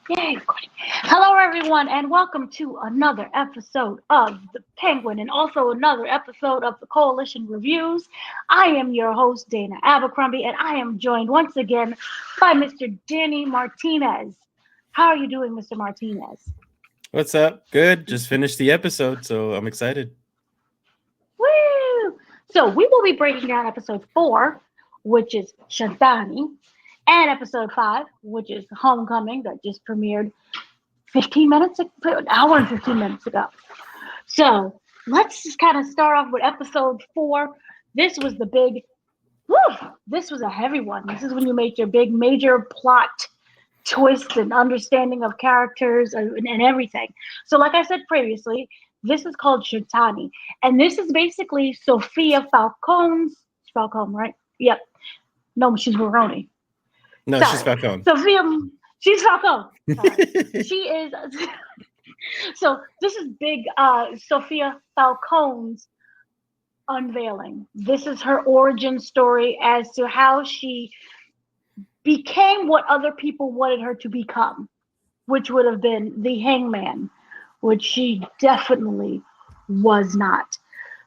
Yay, recording. Hello, everyone, and welcome to another episode of The Penguin and also another episode of the Coalition Reviews. I am your host, Dana Abercrombie, and I am joined once again by Mr. Danny Martinez. How are you doing, Mr. Martinez? What's up? Good. Just finished the episode, so I'm excited. Woo! So, we will be breaking down episode 4, which is Shantani, and episode 5, which is Homecoming, that just premiered 15 minutes, an hour and 15 minutes ago. So let's just kind of start off with episode 4. This was the big, this was a heavy one. This is when you make your big major plot twist and understanding of characters and everything. So, like I said previously, this is called Shitani. And this is basically Sofia Falcone, right? Yep. No, she's Veroni. No, she's Sorry. Falcone. Sophia, she's Falcone. She is. So this is big Sofia Falcone's unveiling. This is her origin story as to how she became what other people wanted her to become, which would have been the hangman, which she definitely was not.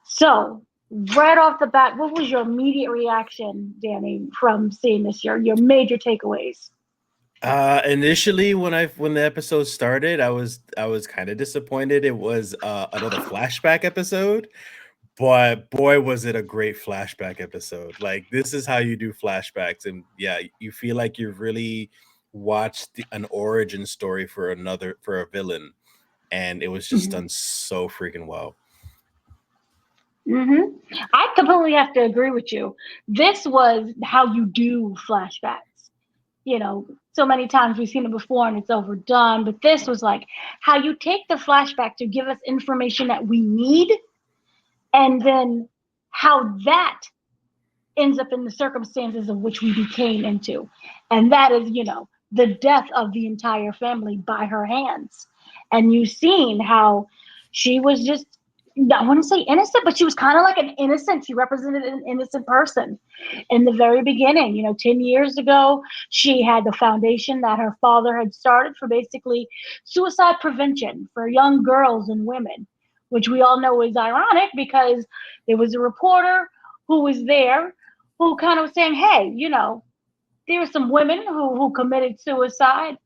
So right off the bat, what was your immediate reaction, Danny, from seeing this? Your major takeaways? Initially, when the episode started, I was kind of disappointed. It was another flashback episode, but boy, was it a great flashback episode! Like this is how you do flashbacks, and yeah, you feel like you've really watched an origin story for a villain, and it was just Mm-hmm. done so freaking well. Mm-hmm. I completely have to agree with you. This was how you do flashbacks. So many times we've seen it before and it's overdone, but this was like how you take the flashback to give us information that we need, and then how that ends up in the circumstances of which we became into. And that is, the death of the entire family by her hands. And you've seen how she was just, I wouldn't say innocent, but she was kind of like an innocent. She represented an innocent person in the very beginning. 10 years ago, she had the foundation that her father had started for basically suicide prevention for young girls and women, which we all know is ironic because there was a reporter who was there who kind of was saying, hey, there are some women who committed suicide.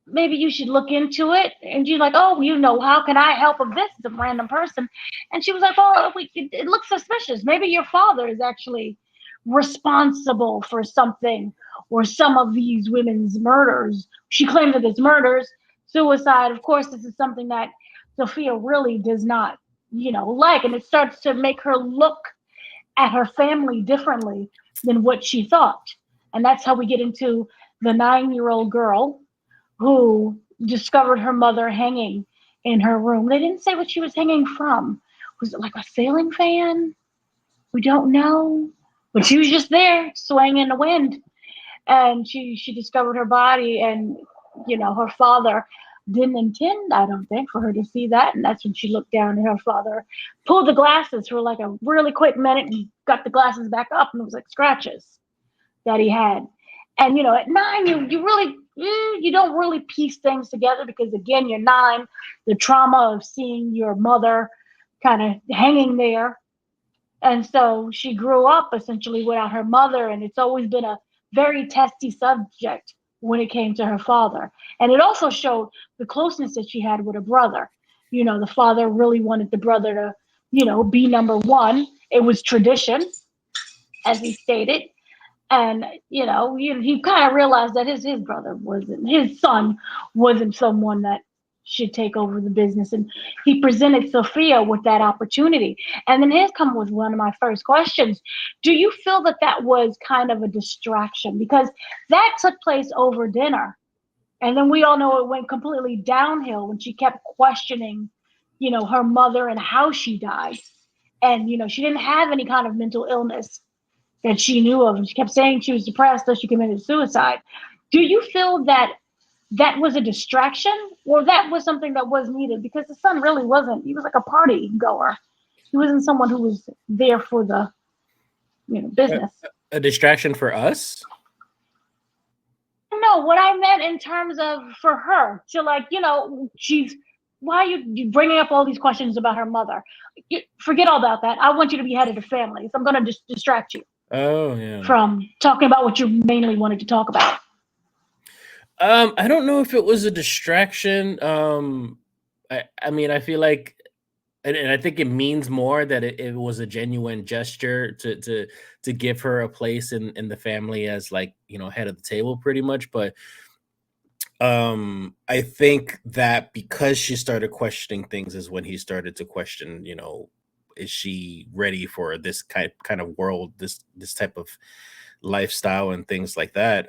Maybe you should look into it. And you're like, oh, how can I help of this? Some random person. And she was like, well, it looks suspicious. Maybe your father is actually responsible for something or some of these women's murders. She claimed that it's murders, suicide. Of course, this is something that Sophia really does not, like. And it starts to make her look at her family differently than what she thought. And that's how we get into the 9-year-old girl who discovered her mother hanging in her room. They didn't say what she was hanging from. Was it like a ceiling fan? We don't know. But she was just there, swaying in the wind. And she discovered her body, and her father didn't intend, I don't think, for her to see that. And that's when she looked down, and her father pulled the glasses for like a really quick minute and got the glasses back up, and it was like scratches that he had. And at 9, you really you don't really piece things together because again, you're 9. The trauma of seeing your mother kind of hanging there, and so she grew up essentially without her mother, and it's always been a very testy subject when it came to her father. And it also showed the closeness that she had with her brother. The father really wanted the brother to, be number one. It was tradition, as he stated. And he kind of realized that his brother wasn't, his son wasn't someone that should take over the business, and he presented Sophia with that opportunity. And then his come was one of my first questions: do you feel that that was kind of a distraction, because that took place over dinner, and then we all know it went completely downhill when she kept questioning her mother and how she died, and she didn't have any kind of mental illness that she knew of, and she kept saying she was depressed, so she committed suicide. Do you feel that that was a distraction, or that was something that was needed? Because the son really wasn't. He was like a party goer. He wasn't someone who was there for the A, business. a distraction for us. no, what I meant in terms of for her to like, she's why are you bringing up all these questions about her mother? Forget all about that. I want you to be head of the family. So I'm going to just distract you Oh yeah. from talking about what you mainly wanted to talk about. I don't know if it was a distraction. I mean, I feel like, and I think it means more that it was a genuine gesture to give her a place in the family as like head of the table, pretty much. But I think that because she started questioning things is when he started to question, is she ready for this kind of world, this type of lifestyle and things like that.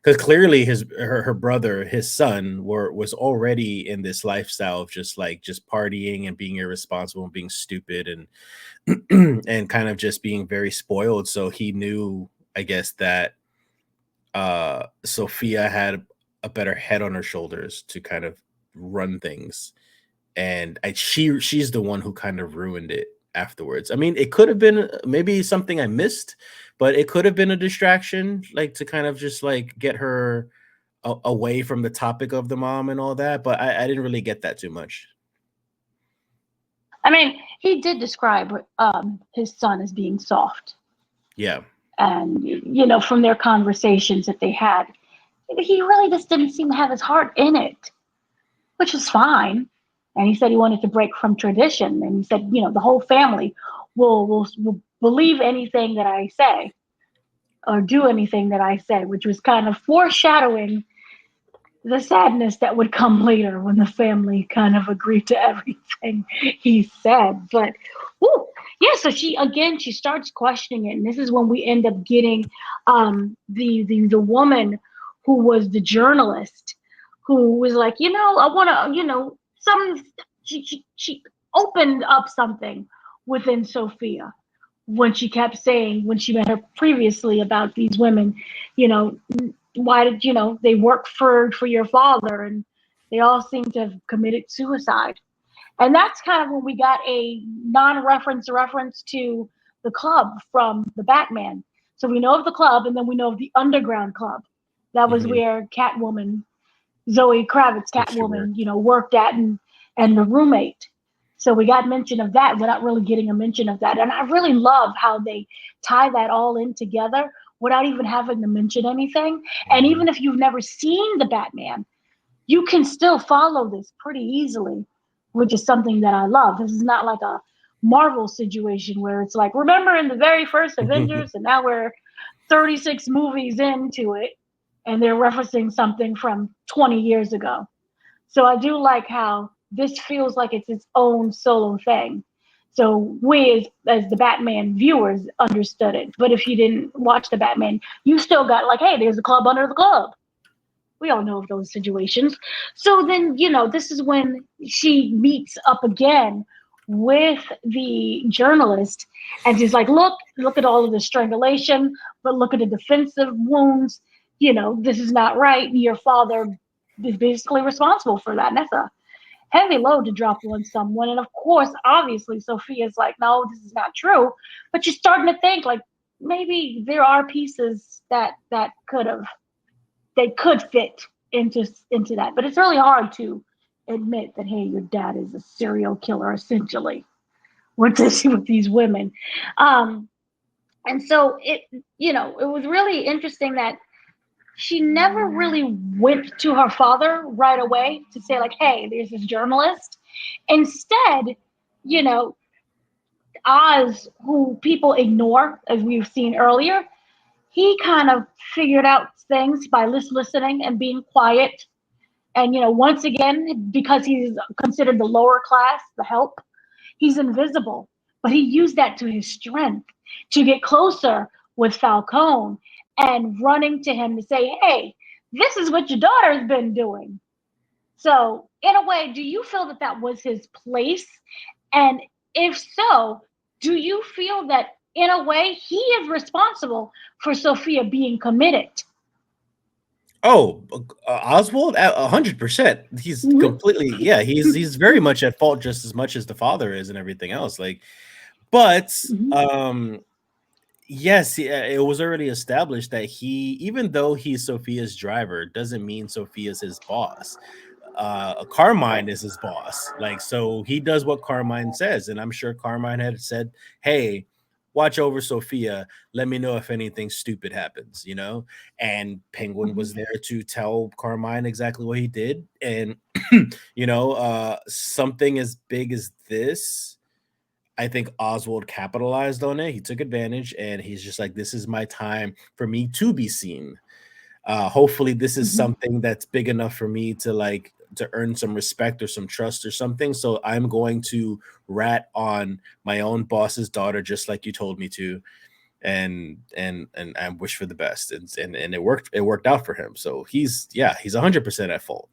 Because clearly her brother, his son, was already in this lifestyle of just partying and being irresponsible and being stupid and and kind of just being very spoiled. So he knew, I guess, that Sophia had a better head on her shoulders to kind of run things, and she's the one who kind of ruined it afterwards. I mean, it could have been maybe something I missed, but it could have been a distraction, like to kind of just like get her away from the topic of the mom and all that. But I didn't really get that too much. I mean, he did describe his son as being soft. Yeah. And, from their conversations that they had, he really just didn't seem to have his heart in it, which was fine. And he said he wanted to break from tradition. And he said, the whole family will believe anything that I say or do anything that I say, which was kind of foreshadowing the sadness that would come later when the family kind of agreed to everything he said. But, yeah, so she starts questioning it. And this is when we end up getting the woman who was the journalist who was like, I want to, she opened up something within Sofia when she kept saying, when she met her previously, about these women, why did they work for your father, and they all seem to have committed suicide. And that's kind of when we got a reference to the club from the Batman. So we know of the club, and then we know of the underground club. That was Mhm. where Catwoman, Zoe Kravitz, She Catwoman, worked. worked at, and the roommate. So we got mention of that without really getting a mention of that. And I really love how they tie that all in together without even having to mention anything. And Mhm. even if you've never seen the Batman, you can still follow this pretty easily, which is something that I love. This is not like a Marvel situation where it's like, remember in the very first Avengers, and now we're 36 movies into it, and they're referencing something from 20 years ago. So I do like how this feels like it's its own solo thing. So we, as the Batman viewers, understood it. But if you didn't watch the Batman, you still got like, hey, there's a club under the club. We all know of those situations. So then, this is when she meets up again with the journalist, and she's like, look at all of the strangulation, but look at the defensive wounds. This is not right. Your father is basically responsible for that. And that's a heavy load to drop on someone. And of course, obviously, Sophia's like, no, this is not true. But she's starting to think like maybe there are pieces that they could fit into that. But it's really hard to admit that, hey, your dad is a serial killer, essentially, with these women. Um, and so it was really interesting that she never really went to her father right away to say like, hey, there's this journalist. Instead, you know, Oz, who people ignore, as we've seen earlier, he kind of figured out things by listening and being quiet. And, once again, because he's considered the lower class, the help, he's invisible. But he used that to his strength to get closer with Falcone and running to him to say, hey, this is what your daughter's been doing. So, in a way, do you feel that that was his place? And if so, do you feel that in a way he is responsible for Sofia being committed? Oh, Oswald, 100%. He's Mhm. completely, yeah. He's very much at fault, just as much as the father is, and everything else. Like, but Mhm. Yes, it was already established that even though he's Sophia's driver, doesn't mean Sophia's his boss. Carmine is his boss. Like, so he does what Carmine says. And I'm sure Carmine had said, hey, watch over Sophia. Let me know if anything stupid happens, And Penguin Mhm. was there to tell Carmine exactly what he did. And, something as big as this, I think Oswald capitalized on it. He took advantage and he's just like, this is my time for me to be seen. Hopefully this is Mhm. something that's big enough for me to earn some respect or some trust or something. So I'm going to rat on my own boss's daughter, just like you told me to, and I wish for the best. And it worked. It worked out for him. So he's 100% at fault.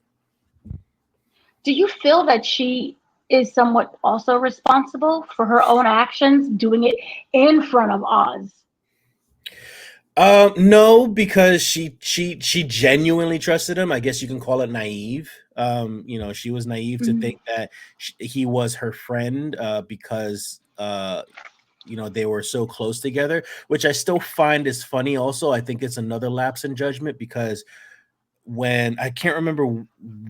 Do you feel that she is somewhat also responsible for her own actions, doing it in front of Oz? No, because she genuinely trusted him. I guess you can call it naive. She was naive to Mhm. think that he was her friend, because they were so close together, which I still find is funny. Also, I think it's another lapse in judgment because when I can't remember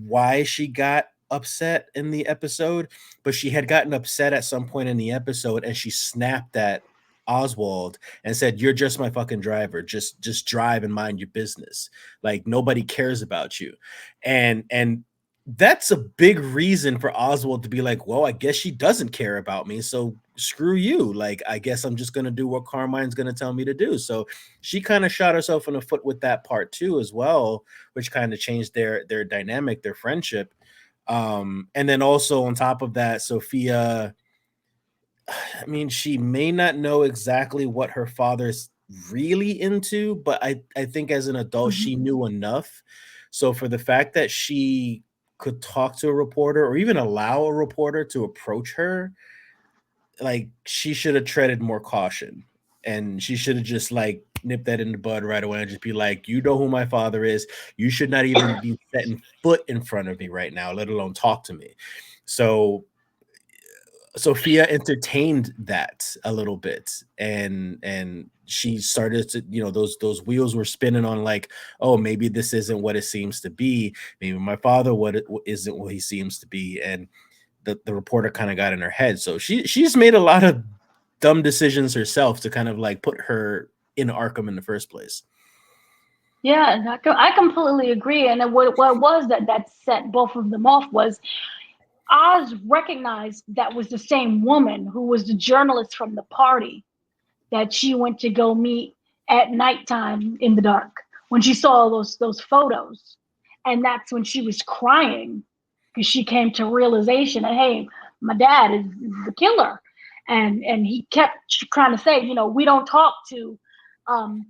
why she got upset in the episode, but she had gotten upset at some point in the episode and she snapped at Oswald and said, "You're just my fucking driver. Just drive and mind your business. Like nobody cares about you." And that's a big reason for Oswald to be like, "Well, I guess she doesn't care about me, so screw you. Like I guess I'm just going to do what Carmine's going to tell me to do." So she kind of shot herself in the foot with that part too as well, which kind of changed their dynamic, their friendship. And then also on top of that, Sophia, I mean, she may not know exactly what her father's really into, but I think as an adult, Mhm. she knew enough. So for the fact that she could talk to a reporter or even allow a reporter to approach her, like she should have treaded more caution, and she should have just like nipped that in the bud right away and just be like, you know who my father is. You should not even be setting foot in front of me right now, let alone talk to me. So Sophia entertained that a little bit, and she started to, those wheels were spinning on like, oh, maybe this isn't what it seems to be. Maybe my father isn't what he seems to be, and the reporter kind of got in her head. So she's made a lot of dumb decisions herself to kind of like put her in Arkham in the first place. Yeah, and I completely agree. And what was that set both of them off was Oz recognized that was the same woman who was the journalist from the party that she went to go meet at nighttime in the dark when she saw those photos. And that's when she was crying because she came to realization that, hey, my dad is the killer. And he kept trying to say, we don't talk to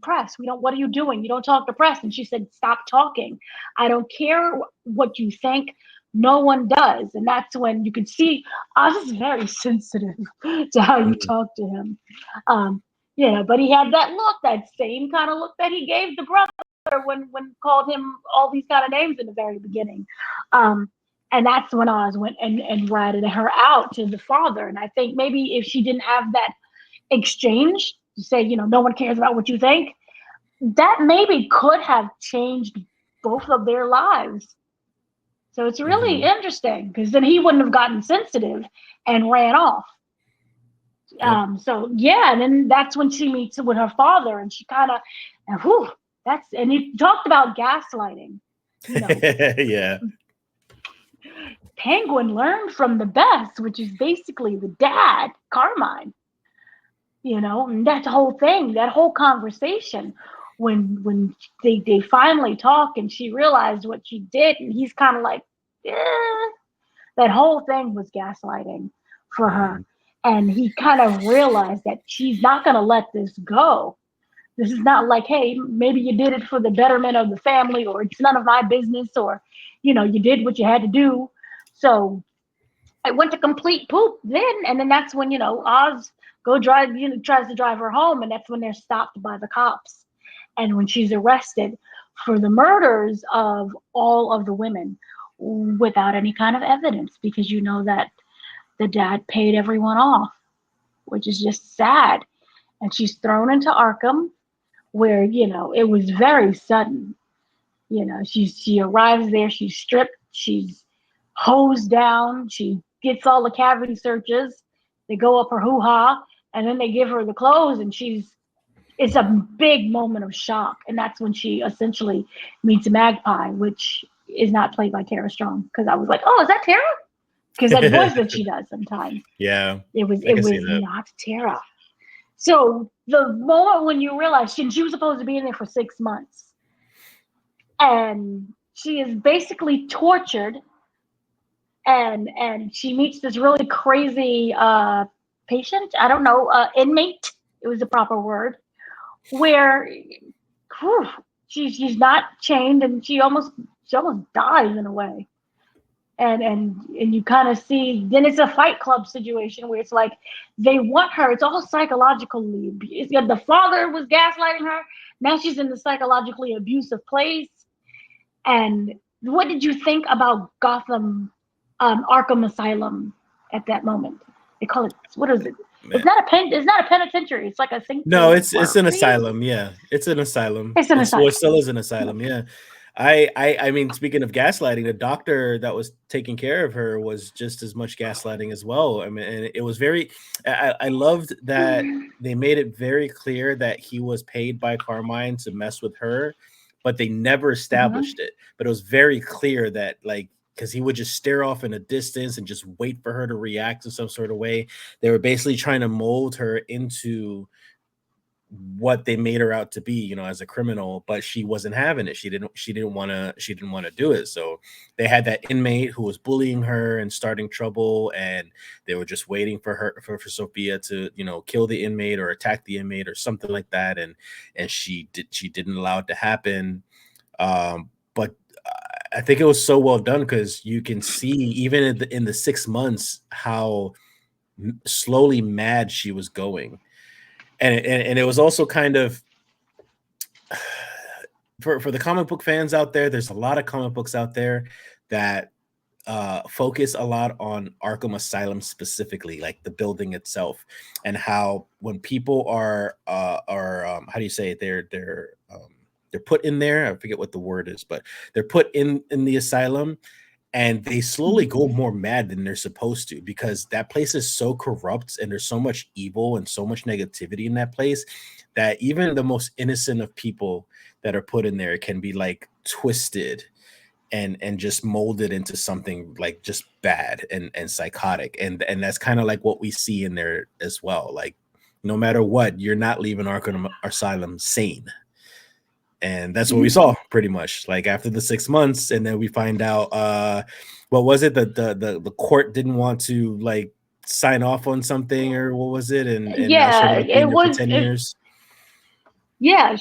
press. We don't, what are you doing? You don't talk to press. And she said, stop talking. I don't care what you think. No one does. And that's when you could see Oz is very sensitive to how you Mhm. talk to him. Um, but he had that look, that same kind of look that he gave the brother when called him all these kind of names in the very beginning. Um, and that's when Oz went and ratted her out to the father. And I think maybe if she didn't have that exchange to say, no one cares about what you think, that maybe could have changed both of their lives. So it's really Mhm. interesting because then he wouldn't have gotten sensitive and ran off. Yep. So yeah, and then that's when she meets with her father, and she kind of, and whew, and you talked about gaslighting. You know, Yeah. Penguin learned from the best, which is basically the dad, Carmine. And that whole thing, that whole conversation, when they finally talk, and she realized what she did, and he's kind of like, eh, that whole thing was gaslighting for her. Mhm. And he kind of realized that she's not going to let this go. This is not like, hey, maybe you did it for the betterment of the family, or it's none of my business, or, you did what you had to do. So it went to complete poop then. And then that's when, Oz tries to drive her home. And that's when they're stopped by the cops. And when she's arrested for the murders of all of the women without any kind of evidence, because that the dad paid everyone off, which is just sad. and she's thrown into Arkham, where it was very sudden. She arrives there, she's stripped, she's hosed down, she gets all the cavity searches, they go up her hoo-ha, and then they give her the clothes, and it's a big moment of shock, and that's when she essentially meets Magpie, which is not played by Tara Strong, because I was like, oh, is that Tara? Because that voice that she does sometimes, Yeah, it was I can see that. not Tara. So the moment when you realize she was supposed to be in there for 6 months, and she is basically tortured, and she meets this really crazy patient, I don't know, inmate, it was the proper word, where whew, she's not chained, and she almost dies in a way. And you kind of see, then it's a Fight Club situation where it's like they want her, it's all psychologically, the father was gaslighting her, now she's in the psychologically abusive place. And what did you think about Gotham, Arkham Asylum at that moment? They call it, what is it? Man. It's not a penitentiary, it's like a No, it's an sanctuary. asylum. Yeah, it's an asylum. It's an asylum. It still is an asylum. Yeah. I mean, speaking of gaslighting, the doctor that was taking care of her was just as much gaslighting as well. I mean, and it was very. I loved that they made it very clear that he was paid by Carmine to mess with her, but they never established it. But it was very clear that, like, because he would just stare off in a distance and just wait for her to react in some sort of way. They were basically trying to mold her into what they made her out to be, as a criminal, but she wasn't having it. She didn't want to do it. So they had that inmate who was bullying her and starting trouble, and they were just waiting for Sofia to, kill the inmate or attack the inmate or something like that. And she didn't allow it to happen. But I think it was so well done, because you can see even in the 6 months how slowly mad she was going. And it was also kind of for the comic book fans out there. There's a lot of comic books out there that focus a lot on Arkham Asylum specifically, like the building itself, and how when people are how do you say it? They're put in there. I forget what the word is, but they're put in the asylum, and they slowly go more mad than they're supposed to, because that place is so corrupt and there's so much evil and so much negativity in that place that even the most innocent of people that are put in there can be like twisted and just molded into something like just bad and psychotic. And that's kind of like what we see in there as well. Like, no matter what, you're not leaving Arkham Asylum sane. And that's what we saw pretty much, like after the 6 months. And then we find out, what was it? The court didn't want to like sign off on something, or what was it? And now she ended up being there for 10 years. Yeah.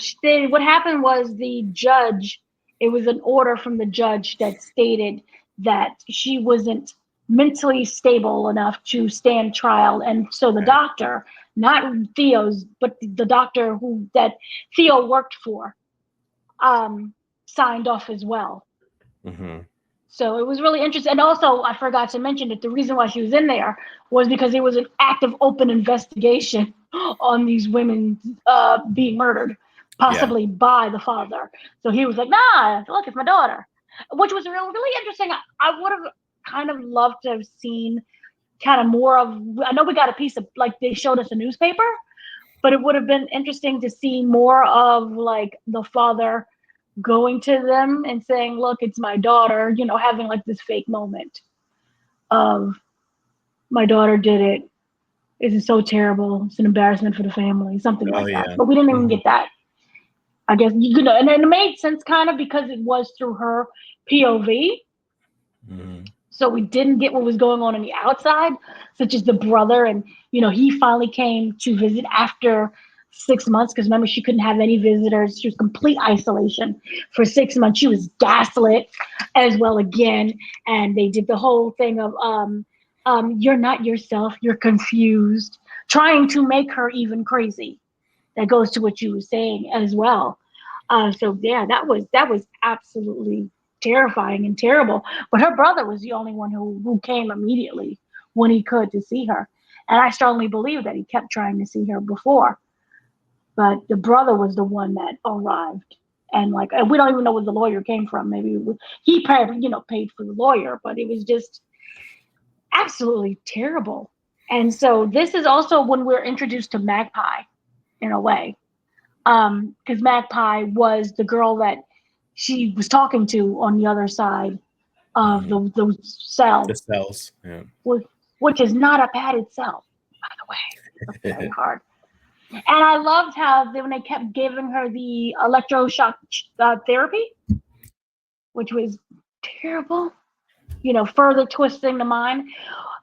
What happened was the judge, it was an order from the judge that stated that she wasn't mentally stable enough to stand trial. And so the doctor, not Theo's, but the doctor that Theo worked for, signed off as well. So it was really interesting. And also, I forgot to mention that the reason why she was in there was because there was an active, open investigation on these women being murdered, possibly by the father. So he was like, nah, look, it's my daughter, which was really interesting. I would have kind of loved to have seen kind of more of, I know we got a piece of, like, they showed us a newspaper, but it would have been interesting to see more of like the father going to them and saying, look, it's my daughter, having like this fake moment of, my daughter did it. This is so terrible. It's an embarrassment for the family, something like that. But we didn't even get that. I guess, and it made sense kind of because it was through her POV. So we didn't get what was going on the outside, such as the brother. And, he finally came to visit after 6 months, because remember, she couldn't have any visitors. She was complete isolation for 6 months. She was gaslit as well again. And they did the whole thing of, you're not yourself, you're confused, trying to make her even crazy. That goes to what you were saying as well. So yeah, that was absolutely terrifying and terrible. But her brother was the only one who came immediately when he could to see her. And I strongly believe that he kept trying to see her before. but the brother was the one that arrived. And we don't even know where the lawyer came from. Maybe he paid for the lawyer, but it was just absolutely terrible. And so this is also when we're introduced to Magpie in a way, because Magpie was the girl that she was talking to on the other side of the The cell, cells. Yeah. which is not a padded cell, by the way. It's very hard. And I loved how when they kept giving her the electroshock therapy, which was terrible, further twisting the mind.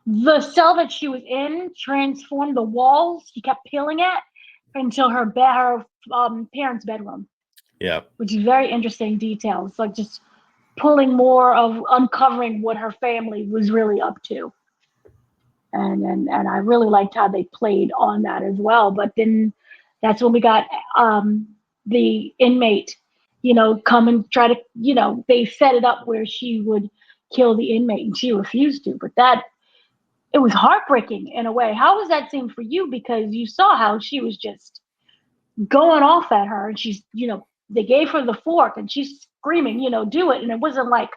The cell that she was in transformed the walls. She kept peeling it until her parents' bedroom, Yeah. which is very interesting details. Like just pulling more of uncovering what her family was really up to. And I really liked how they played on that as well. But then that's when we got the inmate, come and try to, they set it up where she would kill the inmate and she refused to. But it was heartbreaking in a way. How was that scene for you? Because you saw how she was just going off at her, and she's, they gave her the fork and she's screaming, do it. And it wasn't like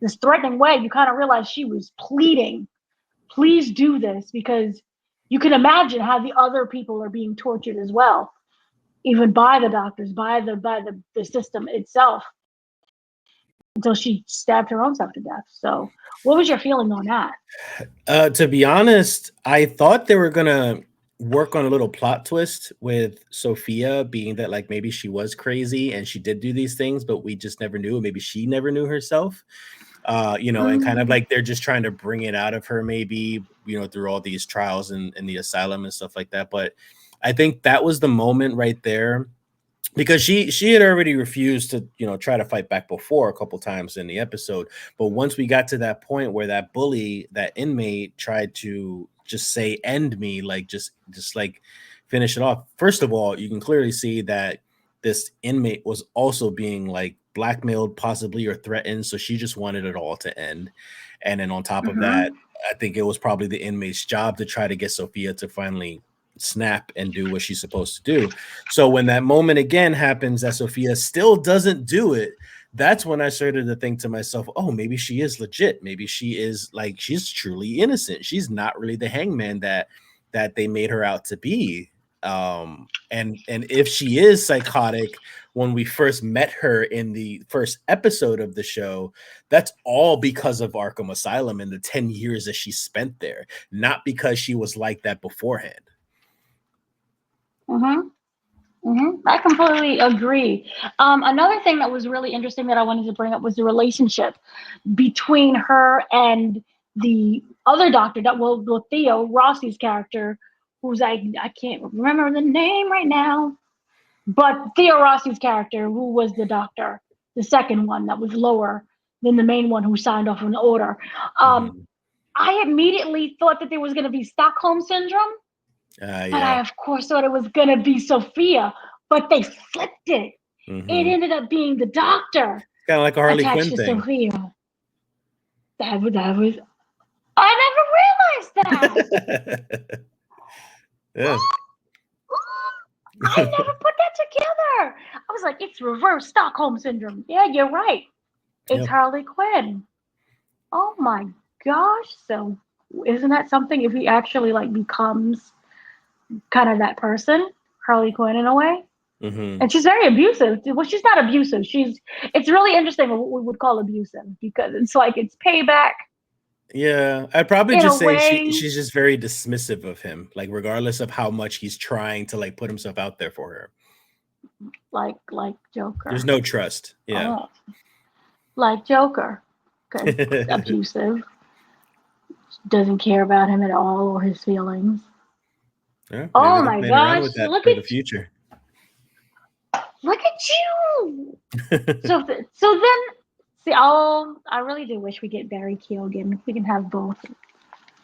this threatening way. You kind of realized she was pleading, please do this, because you can imagine how the other people are being tortured as well, even by the doctors, by the system itself, until she stabbed her own self to death. So what was your feeling on that? To be honest, I thought they were gonna work on a little plot twist with Sofia, being that like maybe she was crazy and she did do these things, but we just never knew. Maybe she never knew herself. And kind of like they're just trying to bring it out of her, maybe, through all these trials in the asylum and stuff like that. But I think that was the moment right there, because she had already refused to try to fight back before a couple times in the episode. But once we got to that point where that bully, that inmate, tried to just say end me, like just like finish it off, first of all, you can clearly see that this inmate was also being like blackmailed possibly or threatened, so she just wanted it all to end. And then on top of that, I think it was probably the inmate's job to try to get Sofia to finally snap and do what she's supposed to do. So when that moment again happens that Sofia still doesn't do it, that's when I started to think to myself, oh, maybe she is legit. Maybe she is like, she's truly innocent. She's not really the hangman that they made her out to be. And if she is psychotic, when we first met her in the first episode of the show, that's all because of Arkham Asylum and the 10 years that she spent there, not because she was like that beforehand. I completely agree. Another thing that was really interesting that I wanted to bring up was the relationship between her and the other doctor, Theo Rossi's character, who's I can't remember the name right now, but Theo Rossi's character, who was the doctor, the second one that was lower than the main one who signed off on the order. I immediately thought that there was going to be Stockholm syndrome. But I, of course, thought it was going to be Sofia, but they flipped it. It ended up being the doctor. Kind of like a Harley Quinn thing. Sofia. That was. I never realized that. Yeah. I never put that together. I was like, it's reverse Stockholm syndrome. Yeah, you're right. It's Harley Quinn. Oh my gosh. So isn't that something if he actually becomes kind of that person, Harley Quinn in a way? And she's very abusive. Well, she's not abusive. It's really interesting what we would call abusive, because it's like it's payback. Yeah, I'd probably just say she's just very dismissive of him, like regardless of how much he's trying to put himself out there for her. Like Joker. There's no trust. Yeah. Oh. Like Joker. Abusive. Doesn't care about him at all or his feelings. Yeah, oh my gosh! Look at the future. Look at you. so then, see, I really do wish we get Barry Keoghan. We can have both,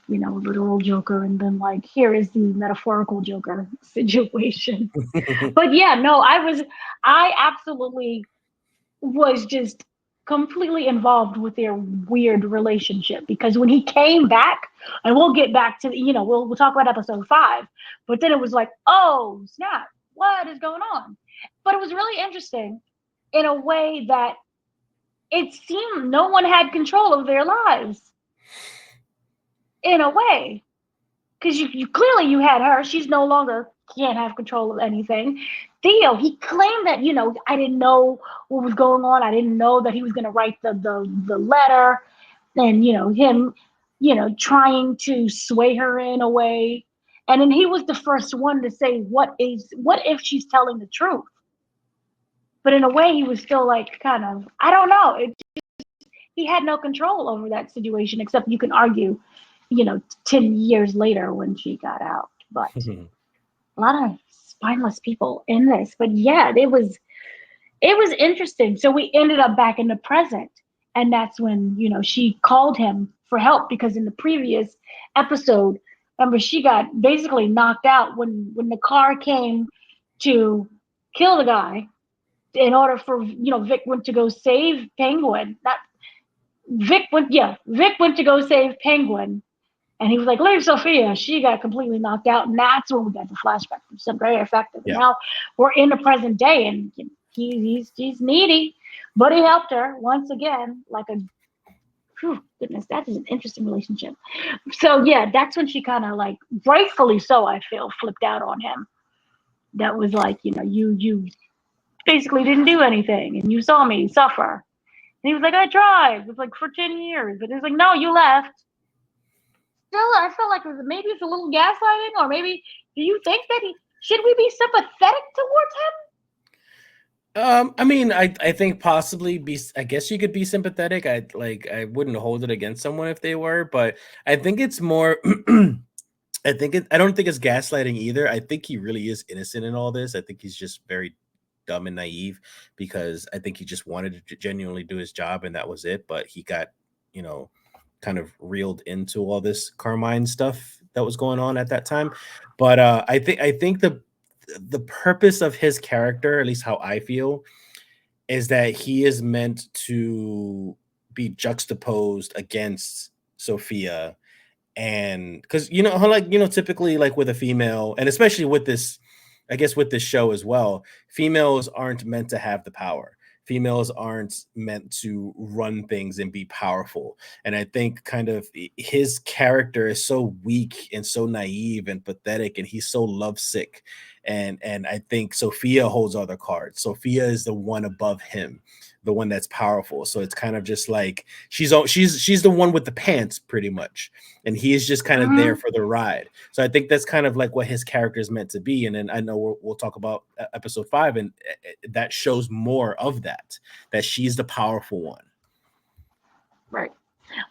literal Joker and then here is the metaphorical Joker situation. But yeah, no, I absolutely was just completely involved with their weird relationship, because when he came back, and we'll get back to we'll talk about episode 5, but then it was like, oh snap, what is going on? But it was really interesting in a way that it seemed no one had control of their lives. In a way, because you clearly you had her. She's no longer can't have control of anything. Theo, he claimed that I didn't know what was going on. I didn't know that he was going to write the letter, and him, trying to sway her in a way. And then he was the first one to say, what if she's telling the truth? But in a way, he was still like kind of, I don't know. He had no control over that situation, except you can argue, 10 years later when she got out. But a lot of spineless people in this. But yeah, it was interesting. So we ended up back in the present. And that's when, she called him for help, because in the previous episode, remember, she got basically knocked out when the car came to kill the guy in order for, Vic went to go save Penguin. Not Vic went to go save Penguin. And he was like, leave Sofia. She got completely knocked out. And that's when we got the flashback from some very effective. Yeah. Now we're in the present day, and he's needy, but he helped her once again, like a goodness, that is an interesting relationship. So yeah, that's when she kind of like, rightfully so, I feel, flipped out on him. That was like, you basically didn't do anything, and you saw me suffer. And he was like, I tried. It was like for 10 years. And he was like, no, you left. Still, I felt like maybe it's a little gaslighting, or maybe do you think that should we be sympathetic towards him? I mean, I think possibly I guess you could be sympathetic. I wouldn't hold it against someone if they were, but I think it's more I don't think it's gaslighting either. I think he really is innocent in all this. I think he's just very dumb and naive, because I think he just wanted to genuinely do his job, and that was it. But he got, kind of reeled into all this Carmine stuff that was going on at that time. But I think the purpose of his character, at least how I feel, is that he is meant to be juxtaposed against Sofia. And because how, like, typically, like with a female, and especially with this, I guess with this show as well, females aren't meant to have the power. Females aren't meant to run things and be powerful. And I think kind of his character is so weak and so naive and pathetic, and he's so lovesick. And I think Sofia holds all the cards. Sofia is the one above him, the one that's powerful. So it's kind of just like she's the one with the pants, pretty much, and he is just kind of there for the ride. So I think that's kind of like what his character is meant to be. And then I know we'll talk about episode 5, and that shows more of that she's the powerful one. Right.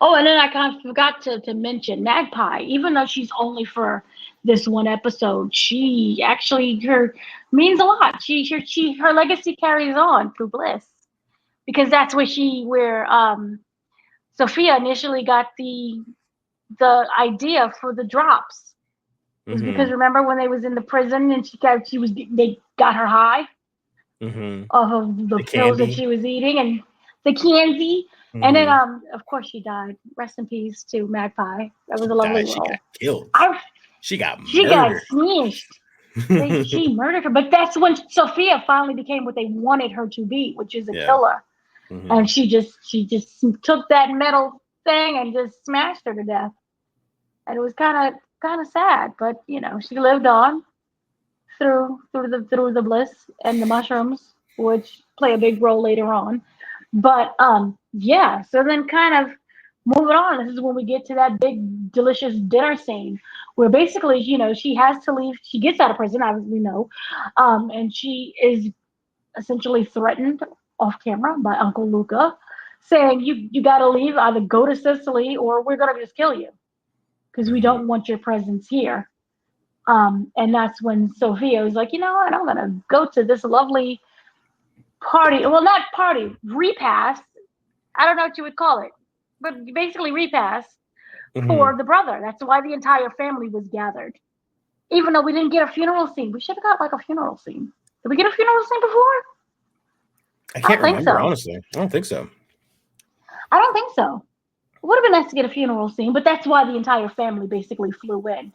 Oh, and then I kind of forgot to mention Magpie. Even though she's only for this one episode, she actually means a lot. Her legacy carries on through Bliss, because that's where Sofia initially got the idea for the drops. It was because, remember when they was in the prison and they got her high off of the pills that she was eating and the candy. And then of course she died. Rest in peace to Magpie. That was a lovely role. She got killed. She got smashed. She murdered her. But that's when Sofia finally became what they wanted her to be, which is a killer. And she just took that metal thing and just smashed her to death. And it was kind of sad, but she lived on through the bliss and the mushrooms, which play a big role later on. But yeah, so then kind of moving on, this is when we get to that big delicious dinner scene where basically, she has to leave. She gets out of prison, as we know, and she is essentially threatened off camera by Uncle Luca, saying you got to leave, either go to Sicily or we're gonna just kill you, because we don't want your presence here. And that's when Sofia was like, you know what, I'm gonna go to this lovely party. Well, not party, repast. I don't know what you would call it, but basically repast for the brother. That's why the entire family was gathered. Even though we didn't get a funeral scene, we should have got like a funeral scene. Did we get a funeral scene before? I can't remember, honestly. I don't think so. I don't think so. It would have been nice to get a funeral scene, but that's why the entire family basically flew in.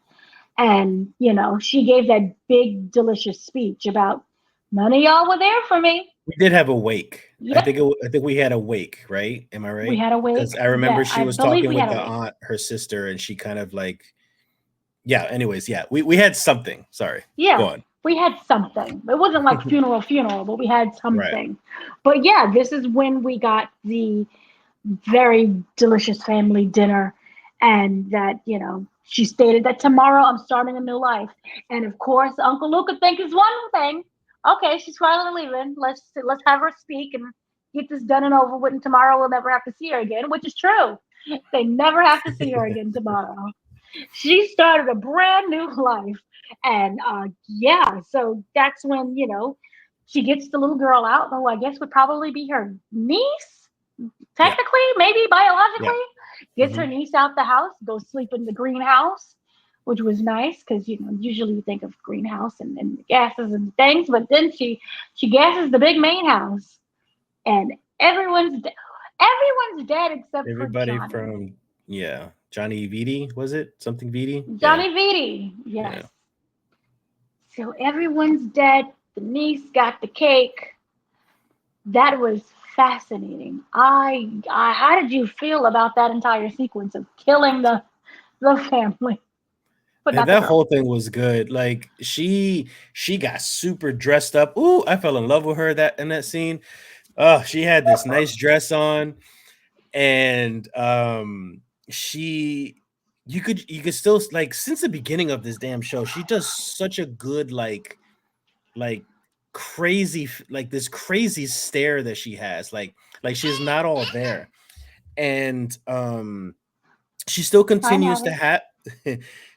And, she gave that big, delicious speech about none of y'all were there for me. We did have a wake. I Yep, think I think we had a wake, right? Am I we right? had a Because wake. I remember Yeah, she I was believe talking we with had a the wake. aunt, her sister, and she kind of like, yeah. Anyways, yeah, we had something. Sorry, go Yeah, on. we had something. It wasn't like funeral, but we had Right. something. But yeah, this is when we got the very delicious family dinner, and that, she stated that tomorrow I'm starting a new life. And of course, Uncle Luke could think is one thing. Okay, she's finally leaving. Let's have her speak and get this done and over with. And tomorrow we'll never have to see her again, which is true. They never have to see her again tomorrow. She started a brand new life. And yeah, so that's when, she gets the little girl out, who I guess would probably be her niece, Yeah. technically, maybe Yeah. biologically. Gets her Hmm. niece out the house, goes sleep in the greenhouse, which was nice because, usually you think of greenhouse and gases and things, but then she gasses the big main house, and everyone's dead except for Everybody Johnny. from, yeah, Johnny Viti, was it something Viti? Yeah. Johnny Vitti, yes. Yeah. So everyone's dead. The niece got the cake. That was fascinating. How did you feel about that entire sequence of killing the family, but Man, not the that girl? whole thing was good. Like she got super dressed up. Ooh, I fell in love with her that in that scene. Oh, she had this nice dress on, and she you could still like since the beginning of this damn show, she does such a good like crazy like this crazy stare that she has. Like she's not all there. And she still I continues have to it. have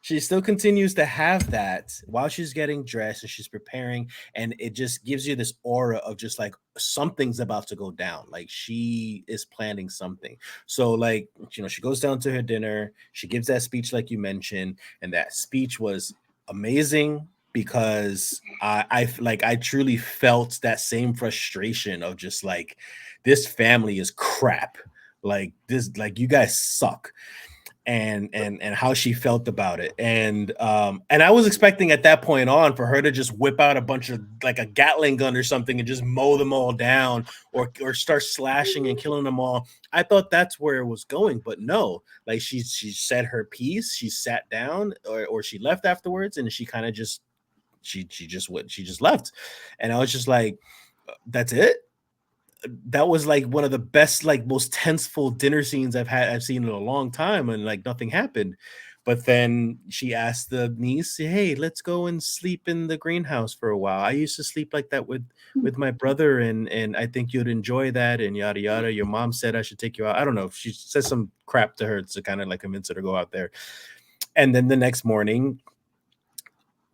she still continues to have that while she's getting dressed and she's preparing, and it just gives you this aura of just like something's about to go down, like she is planning something. So like, she goes down to her dinner, she gives that speech like you mentioned, and that speech was amazing because I truly felt that same frustration of just like, this family is crap, like this, like you guys suck, and how she felt about it. And I was expecting at that point on for her to just whip out a bunch of like a Gatling gun or something and just mow them all down, or start slashing and killing them all. I thought that's where it was going, but no, like she said her piece, she sat down, or she left afterwards, and she kind of just she just left. And I was just like, that's it. That was like one of the best, like most tenseful dinner scenes I've seen in a long time, and like nothing happened. But then she asked the niece, "Hey, let's go and sleep in the greenhouse for a while. I used to sleep like that with my brother, and I think you'd enjoy that." And yada yada. Your mom said I should take you out. I don't know. She said some crap to her to kind of like convince her to go out there. And then the next morning,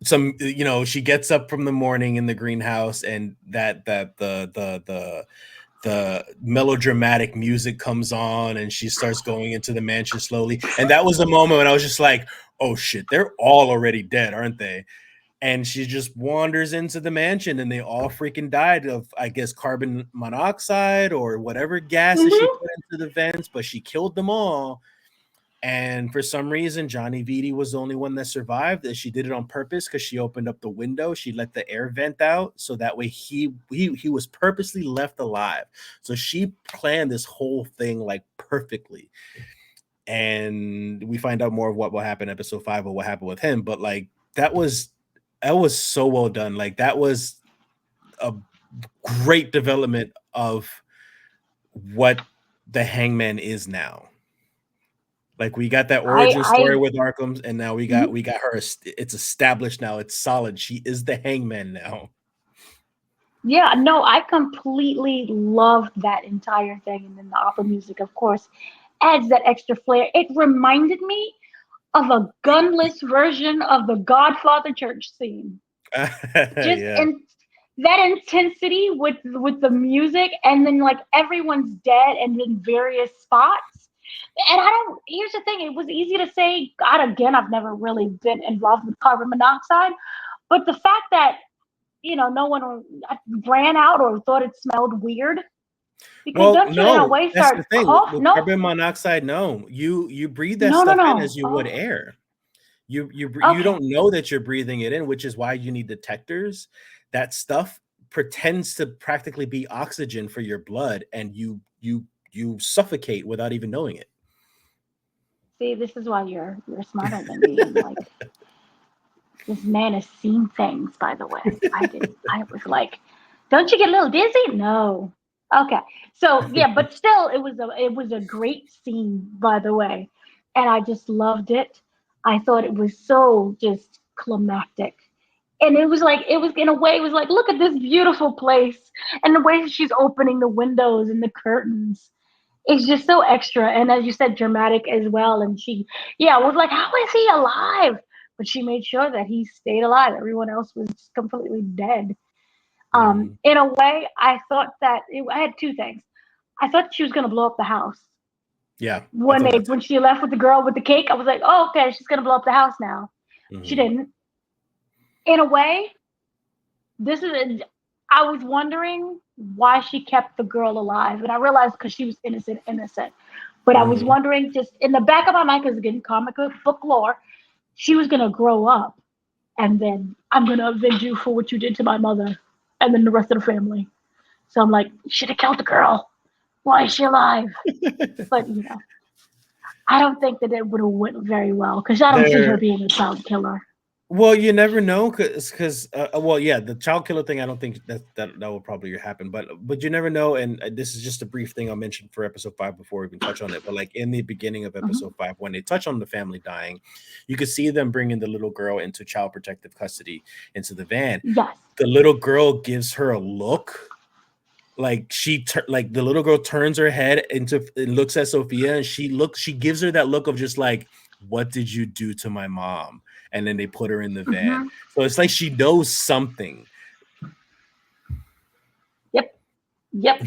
she gets up from the morning in the greenhouse, and the melodramatic music comes on, and she starts going into the mansion slowly. And that was the moment when I was just like, oh shit, they're all already dead, aren't they? And she just wanders into the mansion, and they all freaking died of, I guess, carbon monoxide or whatever gases she Hmm. put into the vents, but she killed them all. And for some reason, Johnny Vitti was the only one that survived. And she did it on purpose because she opened up the window. She let the air vent out, so that way he was purposely left alive. So she planned this whole thing like perfectly. And we find out more of what will happen in episode 5 or what happened with him. But like that was so well done. Like that was a great development of what the Hangman is now. Like we got that origin story I with Arkham, and now we got mhm. we got her. It's established now. It's solid. She is the Hangman now. Yeah, no, I completely loved that entire thing, and then the opera music, of course, adds that extra flair. It reminded me of a gunless version of the Godfather church scene. Just Yeah. in that intensity with the music, and then like everyone's dead and in various spots. And I don't. Here's the thing: it was easy to say. God, again, I've never really been involved with carbon monoxide, but the fact that no one ran out or thought it smelled weird, because Well, don't you in a no, way that's start the thing cough? with No, carbon monoxide. No, you breathe that no, no, stuff in no. as you would Oh, air. You Okay. don't know that you're breathing it in, which is why you need detectors. That stuff pretends to practically be oxygen for your blood, and you suffocate without even knowing it. See, this is why you're smarter than me. And like, this man has seen things, by the way. I didn't. I was like, don't you get a little dizzy? No. Okay. So yeah, but still, it was a great scene, by the way, and I just loved it. I thought it was so just climactic. And it was like, it was in a way, it was like, look at this beautiful place, and the way she's opening the windows and the curtains. It's just so extra, and as you said, dramatic as well. And she, yeah, was like, how is he alive? But she made sure that he stayed alive. Everyone else was completely dead. Mhm. In a way, I thought that I had two things. I thought she was gonna blow up the house Yeah, I when thought they that when she left with the girl with the cake. I was like, oh, okay, she's gonna blow up the house now. too. She Mhm. didn't. In a way, this is. I was wondering why she kept the girl alive, and I realized because she was innocent. But I was Mhm. wondering, just in the back of my mind, because again, comic book lore, she was gonna grow up, and then I'm gonna avenge you for what you did to my mother, and then the rest of the family. So I'm like, should have killed the girl. Why is she alive? But I don't think that it would have went very well because I don't see her There being a child killer. Well, you never know, because well, yeah, the child killer thing. I don't think that will probably happen, but you never know. And this is just a brief thing I'll mention for episode 5 before we even touch on it. But like in the beginning of Mhm. episode 5, when they touch on the family dying, you could see them bringing the little girl into child protective custody into the van. Yes. The little girl gives her a look, like like the little girl turns her head into and looks at Sophia, and she gives her that look of just like, what did you do to my mom? And then they put her in the van. Hmm. So it's like she knows something. Yep. Yep.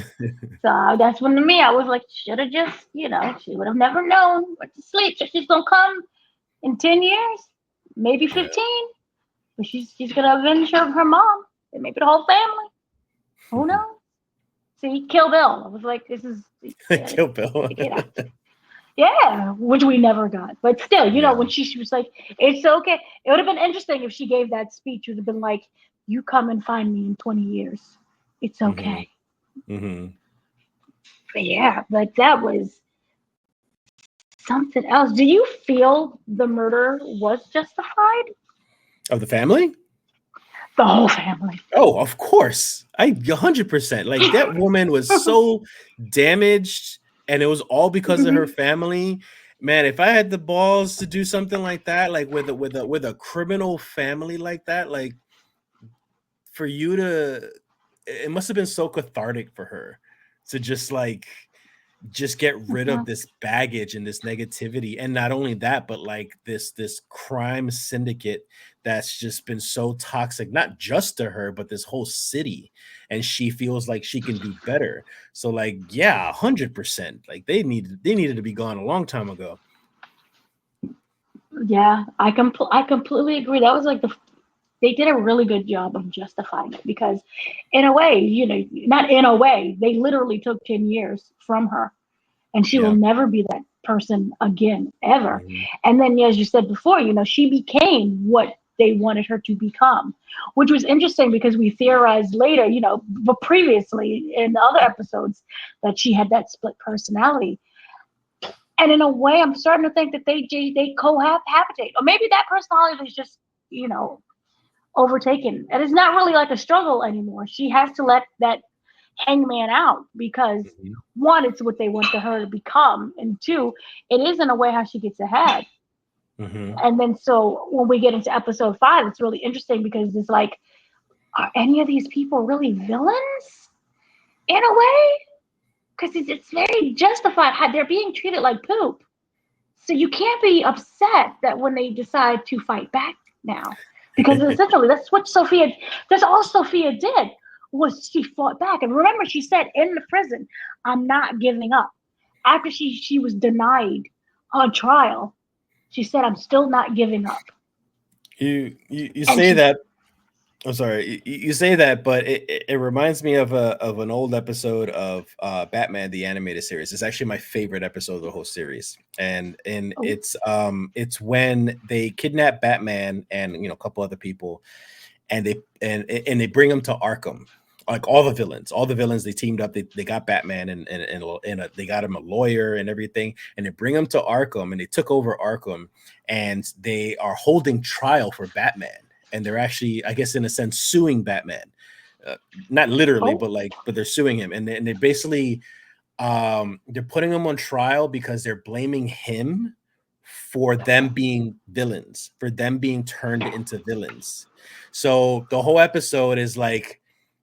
So that's when to me, I was like, should have just, she would have never known what to sleep. So she's gonna come in 10 years, maybe Yeah. 15. But she's gonna avenge her mom and maybe the whole family. Who knows? See, Kill Bill. I was like, this is Kill Bill. get out. Yeah, which we never got. But still, Yeah. when she was like, it's okay. It would have been interesting if she gave that speech. It would have been like, you come and find me in 20 years. It's Hmm. okay. Hmm. But yeah, but that was something else. Do you feel the murder was justified? Of the family? The whole family. Oh, of course. 100%. Like that woman was so damaged, and it was all because of her Mhm. family. Man, if I had the balls to do something like that, like with a criminal family like that, like for you to, it must have been so cathartic for her to just get rid of Mhm. this baggage and this negativity. And not only that, but like this crime syndicate that's just been so toxic, not just to her, but this whole city. And she feels like she can do better. So like, yeah, 100%. Like they needed to be gone a long time ago. Yeah, I completely agree. That was like they did a really good job of justifying it because, in a way, not in a way, they literally took 10 years from her, and she will Yeah. never be that person again ever. Mhm. And then, as you said before, she became what they wanted her to become, which was interesting because we theorized later, but previously in the other episodes, that she had that split personality. And in a way, I'm starting to think that they cohabitate, or maybe that personality is just you know overtaken, and it's not really like a struggle anymore. She has to let that hangman out because Mhm. one, it's what they want her to become, and two, it is in a way how she gets ahead. Mhm. And then so when we get into episode 5, it's really interesting because it's like, are any of these people really villains in a way? Because it's very justified how they're being treated like poop. So you can't be upset that when they decide to fight back now, because essentially that's all Sophia did was she fought back. And remember, she said in the prison, "I'm not giving up." After she was denied on trial, she said, "I'm still not giving up." You And say that, I'm sorry, you say that, but it reminds me of an old episode of Batman the animated series. It's actually my favorite episode of the whole series, and Oh, it's when they kidnap Batman and a couple other people, and they bring him to Arkham. Like all the villains, they teamed up. They got Batman and they got him a lawyer and everything, and they bring him to Arkham, and they took over Arkham, and they are holding trial for Batman, and they're actually, I guess, in a sense, suing Batman. Uh, Not literally, oh, but but they're suing him, and they basically they're putting him on trial because they're blaming him for them being villains, for them being turned into villains. So the whole episode is like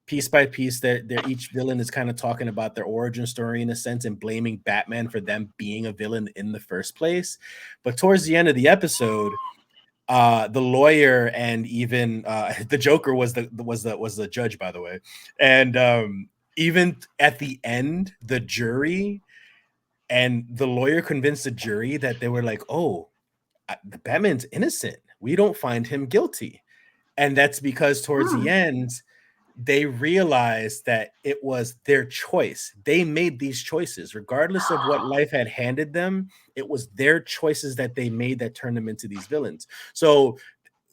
piece by piece, they're each villain is kind of talking about their origin story in a sense and blaming Batman for them being a villain in the first place. But towards the end of the episode, the lawyer and even the Joker was the judge, by the way. And even at the end, the jury and the lawyer convinced the jury that they were like, oh, the Batman's innocent. We don't find him guilty. And that's because towards the hmm. end, they realized that it was their choice. They made these choices, regardless of what life had handed them. It was their choices that they made that turned them into these villains. So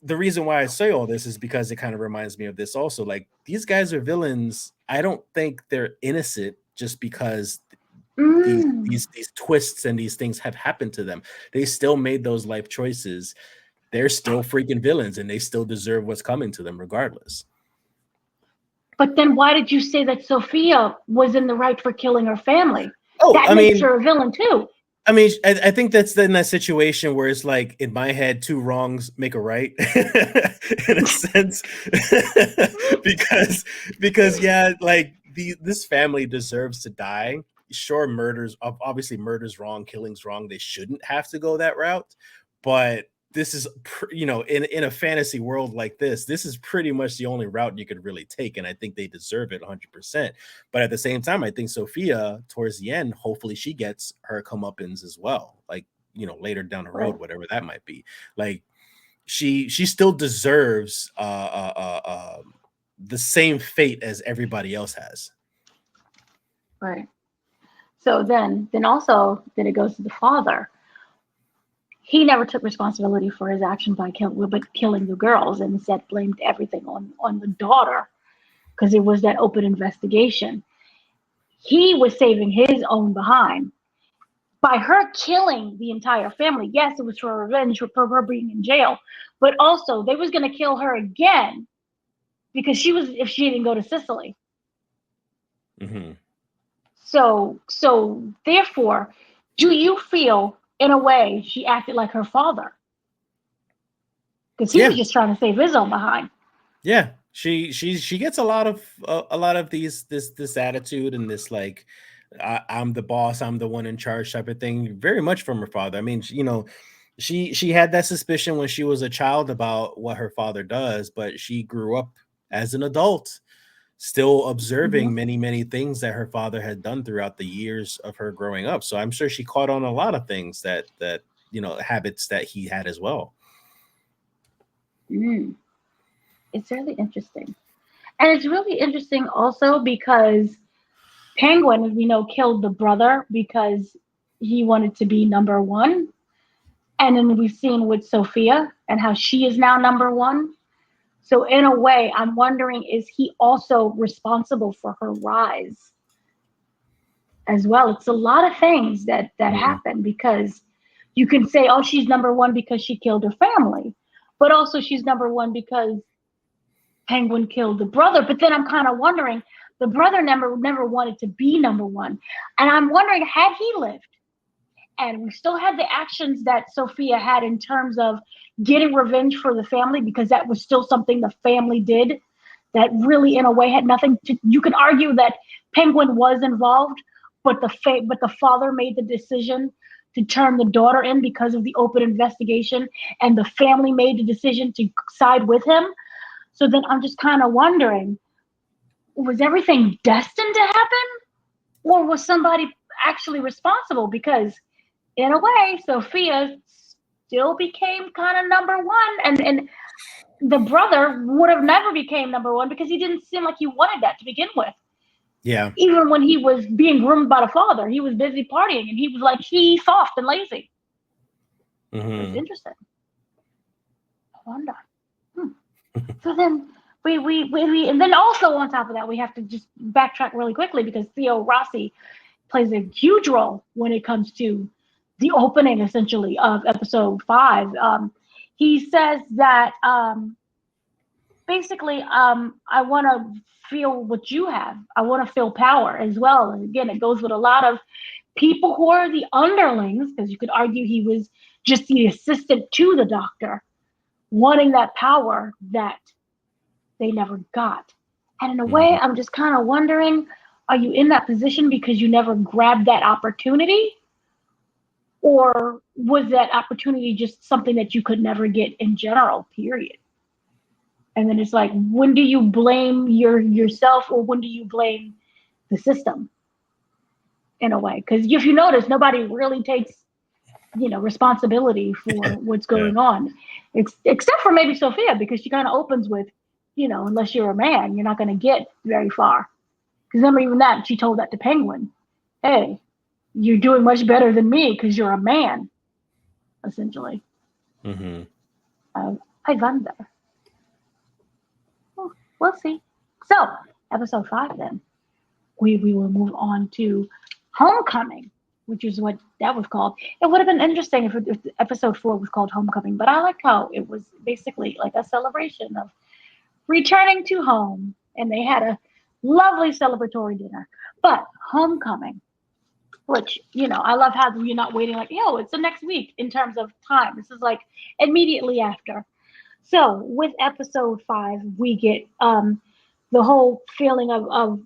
the reason why I say all this is because it kind of reminds me of this also. Like, these guys are villains. I don't think they're innocent just because these Mm. these these twists and these things have happened to them. They still made those life choices. They're still freaking villains, and they still deserve what's coming to them regardless. But then why did you say that Sophia was in the right for killing her family? Oh, That makes her a villain too. I think that's in that situation where it's like, in my head, two wrongs make a right, in a sense, because yeah, like this family deserves to die. Sure, obviously murder's wrong, killing's wrong. They shouldn't have to go that route, but this is in a fantasy world like this is pretty much the only route you could really take, and I think they deserve it 100%. But at the same time, I think Sophia, towards the end, hopefully she gets her comeuppance as well. Like, later down the road, Right. whatever that might be. Like, she still deserves the same fate as everybody else has. Right. So then also then it goes to the father. He never took responsibility for his action by killing the girls, and instead blamed everything on the daughter because it was that open investigation. He was saving his own behind by her killing the entire family. Yes, it was for revenge for her being in jail, but also they was going to kill her again because she was if she didn't go to Sicily. Hmm. So therefore, do you feel in a way she acted like her father because he was Yeah, just trying to save his own behind? yeah. She gets a lot of this attitude and this, like, I'm the boss, I'm the one in charge type of thing, very much from her father. I mean, she had that suspicion when she was a child about what her father does, but she grew up as an adult, still Mm-hmm. observing many things that her father had done throughout the years of her growing up. So I'm sure she caught on a lot of things that habits that he had as well. Mm, it's really interesting. And it's really interesting also because Penguin, as we know, killed the brother because he wanted to be number one. And then we've seen with Sophia and how she is now number one. So in a way, I'm wondering, is he also responsible for her rise as well? It's a lot of things that Mhm. happen because you can say, oh, she's number one because she killed her family, but also she's number one because Penguin killed the brother. But then I'm kind of wondering, the brother never wanted to be number one, and I'm wondering, had he lived, and we still had the actions that Sophia had in terms of getting revenge for the family, because that was still something the family did that really in a way had nothing to, you could argue that Penguin was involved, but the father made the decision to turn the daughter in because of the open investigation, and the family made the decision to side with him. So then I'm just kind of wondering, was everything destined to happen, or was somebody actually responsible? Because in a way, Sophia still became kind of number one, and the brother would have never became number one because he didn't seem like he wanted that to begin with. Yeah. Even when he was being groomed by the father, he was busy partying, and he was like, he's soft and lazy. It's interesting. I wonder. So then we and then also on top of that, we have to just backtrack really quickly because Theo Rossi plays a huge role when it comes to the opening, essentially, of episode 5. He says that basically, I want to feel what you have. I want to feel power as well. And again, it goes with a lot of people who are the underlings, because you could argue he was just the assistant to the doctor, wanting that power that they never got. And in a way, I'm just kind of wondering, are you in that position because you never grabbed that opportunity? Or was that opportunity just something that you could never get in general, period? And then it's like, when do you blame yourself, or when do you blame the system, in a way? Because if you notice, nobody really takes, responsibility for what's Yeah. going on, except for maybe Sofia, because she kind of opens with, unless you're a man, you're not going to get very far. Because remember, even that, she told that to Penguin, hey, you're doing much better than me because you're a man, essentially. I wonder. Well, we'll see. So, episode 5 then. We will move on to Homecoming, which is what that was called. It would have been interesting if episode 4 was called Homecoming, but I like how it was basically like a celebration of returning to home, and they had a lovely celebratory dinner. But Homecoming, which, I love how you're not waiting like, yo, it's the next week in terms of time. This is like immediately after. So with episode 5, we get the whole feeling of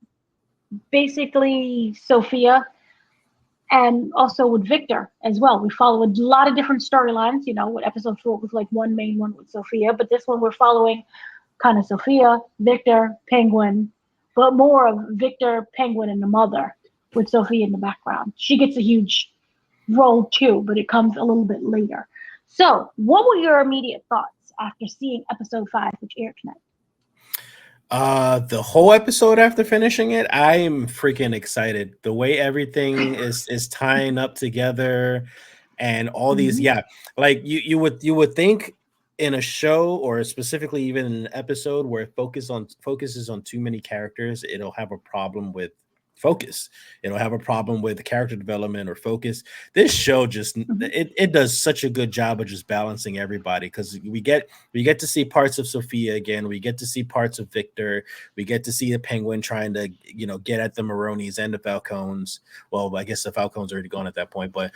basically Sofia, and also with Victor as well. We follow a lot of different storylines. What episode 4 was like one main one with Sofia, but this one we're following kind of Sofia, Victor, Penguin, but more of Victor, Penguin, and the mother, with Sofia in the background. She gets a huge role too, but it comes a little bit later. So, what were your immediate thoughts after seeing episode 5, which aired tonight? The whole episode after finishing it, I'm freaking excited. The way everything is tying up together, and all these, like you would think in a show, or specifically even in an episode where it focuses on too many characters, it'll have a problem with focus. It'll have a problem with character development or focus. This show just it does such a good job of just balancing everybody, because we get to see parts of Sofia again, we get to see parts of Victor, we get to see the Penguin trying to get at the Maronis and the Falcons. Well, I guess the Falcons are already gone at that point, but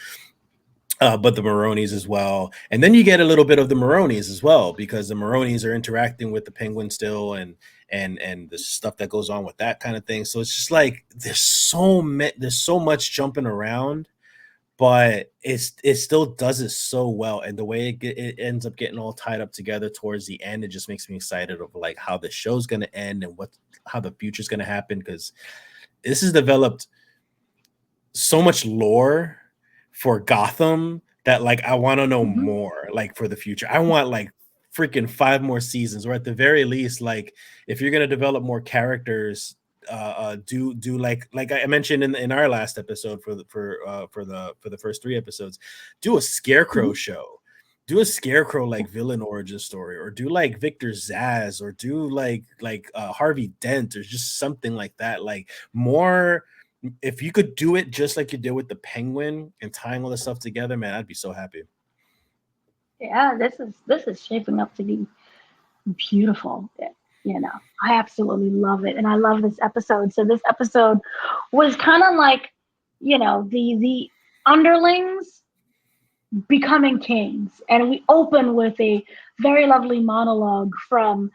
the Maronis as well. And then you get a little bit of the Maronis as well, because the Maronis are interacting with the Penguin still, and the stuff that goes on with that kind of thing. So it's just like there's so much jumping around, but it still does it so well. And the way it ends up getting all tied up together towards the end, it just makes me excited of like how the show's going to end and how the future's going to happen, because this has developed so much lore for Gotham that like I want to know more, like, for the future. I want like freaking 5 more seasons, or at the very least, like, if you're gonna develop more characters, do like I mentioned in our last episode for the first 3 episodes, do a Scarecrow show. Do a Scarecrow like villain origin story, or do like Victor Zsasz, or do like Harvey Dent, or just something like that. Like, more. If you could do it just like you did with the Penguin and tying all this stuff together, man, I'd be so happy. Yeah, this is shaping up to be beautiful. I absolutely love it, and I love this episode. So this episode was kind of like, the underlings becoming kings, and we open with a very lovely monologue from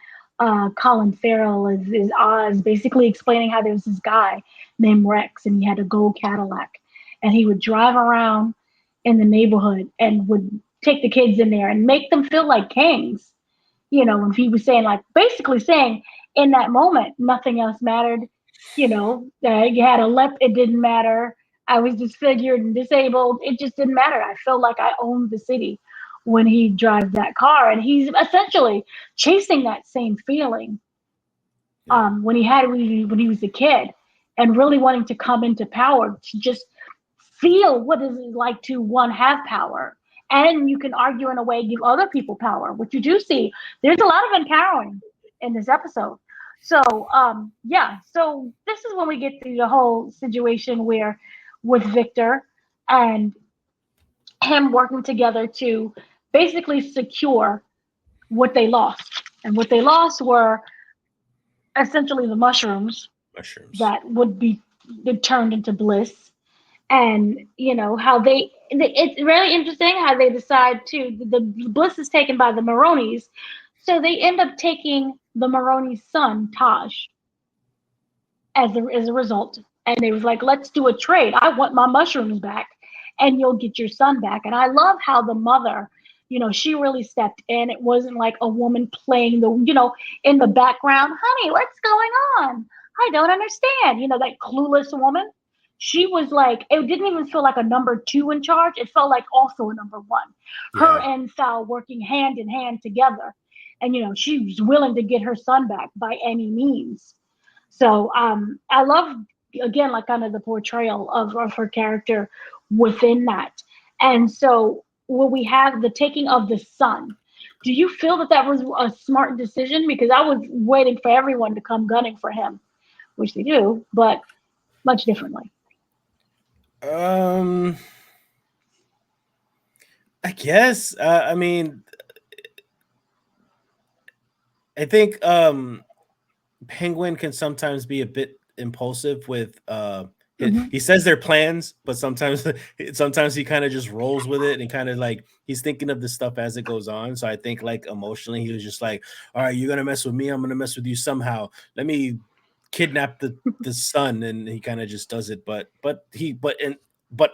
Colin Farrell as Oz, basically explaining how there was this guy named Rex, and he had a gold Cadillac, and he would drive around in the neighborhood and would take the kids in there and make them feel like kings. And he was saying, like, basically saying, in that moment, nothing else mattered. You had a lip, it didn't matter. I was disfigured and disabled. It just didn't matter. I felt like I owned the city when he drives that car, and he's essentially chasing that same feeling when he was a kid, and really wanting to come into power, to just feel what is it like to one have power. And you can argue in a way give other people power, which you do see. There's a lot of empowering in this episode. So so this is when we get to the whole situation where with Victor and him working together to basically secure what they lost. And what they lost were essentially the mushrooms that would be turned into bliss. And how it's really interesting how they decide to the bliss is taken by the Maronis, so they end up taking the Maroni's son Taj as a result. And they was like, let's do a trade. I want my mushrooms back, and you'll get your son back. And I love how the mother, she really stepped in. It wasn't like a woman playing in the background. Honey, what's going on? I don't understand. That clueless woman. She was like, it didn't even feel like a number two in charge. It felt like also a number one. Her and Sal working hand in hand together. And, she was willing to get her son back by any means. So I love, again, like kind of the portrayal of her character within that. And so when we have the taking of the son, do you feel that was a smart decision? Because I was waiting for everyone to come gunning for him, which they do, but much differently. I guess. I mean, I think Penguin can sometimes be a bit impulsive with he says their plans, but sometimes he kind of just rolls with it and kind of like he's thinking of the stuff as it goes on. So I think like emotionally he was just like, all right, you're gonna mess with me, I'm gonna mess with you somehow. Let me kidnap the son, and he kind of just does it. But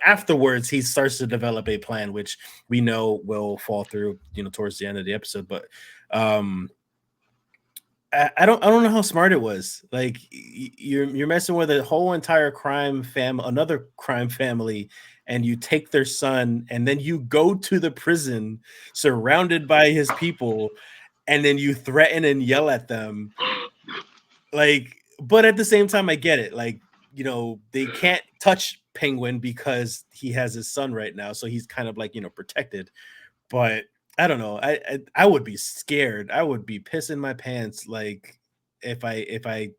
afterwards he starts to develop a plan, which we know will fall through, towards the end of the episode. But I don't know how smart it was. Like you're messing with a whole entire another crime family, and you take their son, and then you go to the prison surrounded by his people, and then you threaten and yell at them. Like, but at the same time, I get it. Like, they can't touch Penguin because he has his son right now, so he's kind of like protected. But I don't know. I would be scared. I would be pissing my pants like if I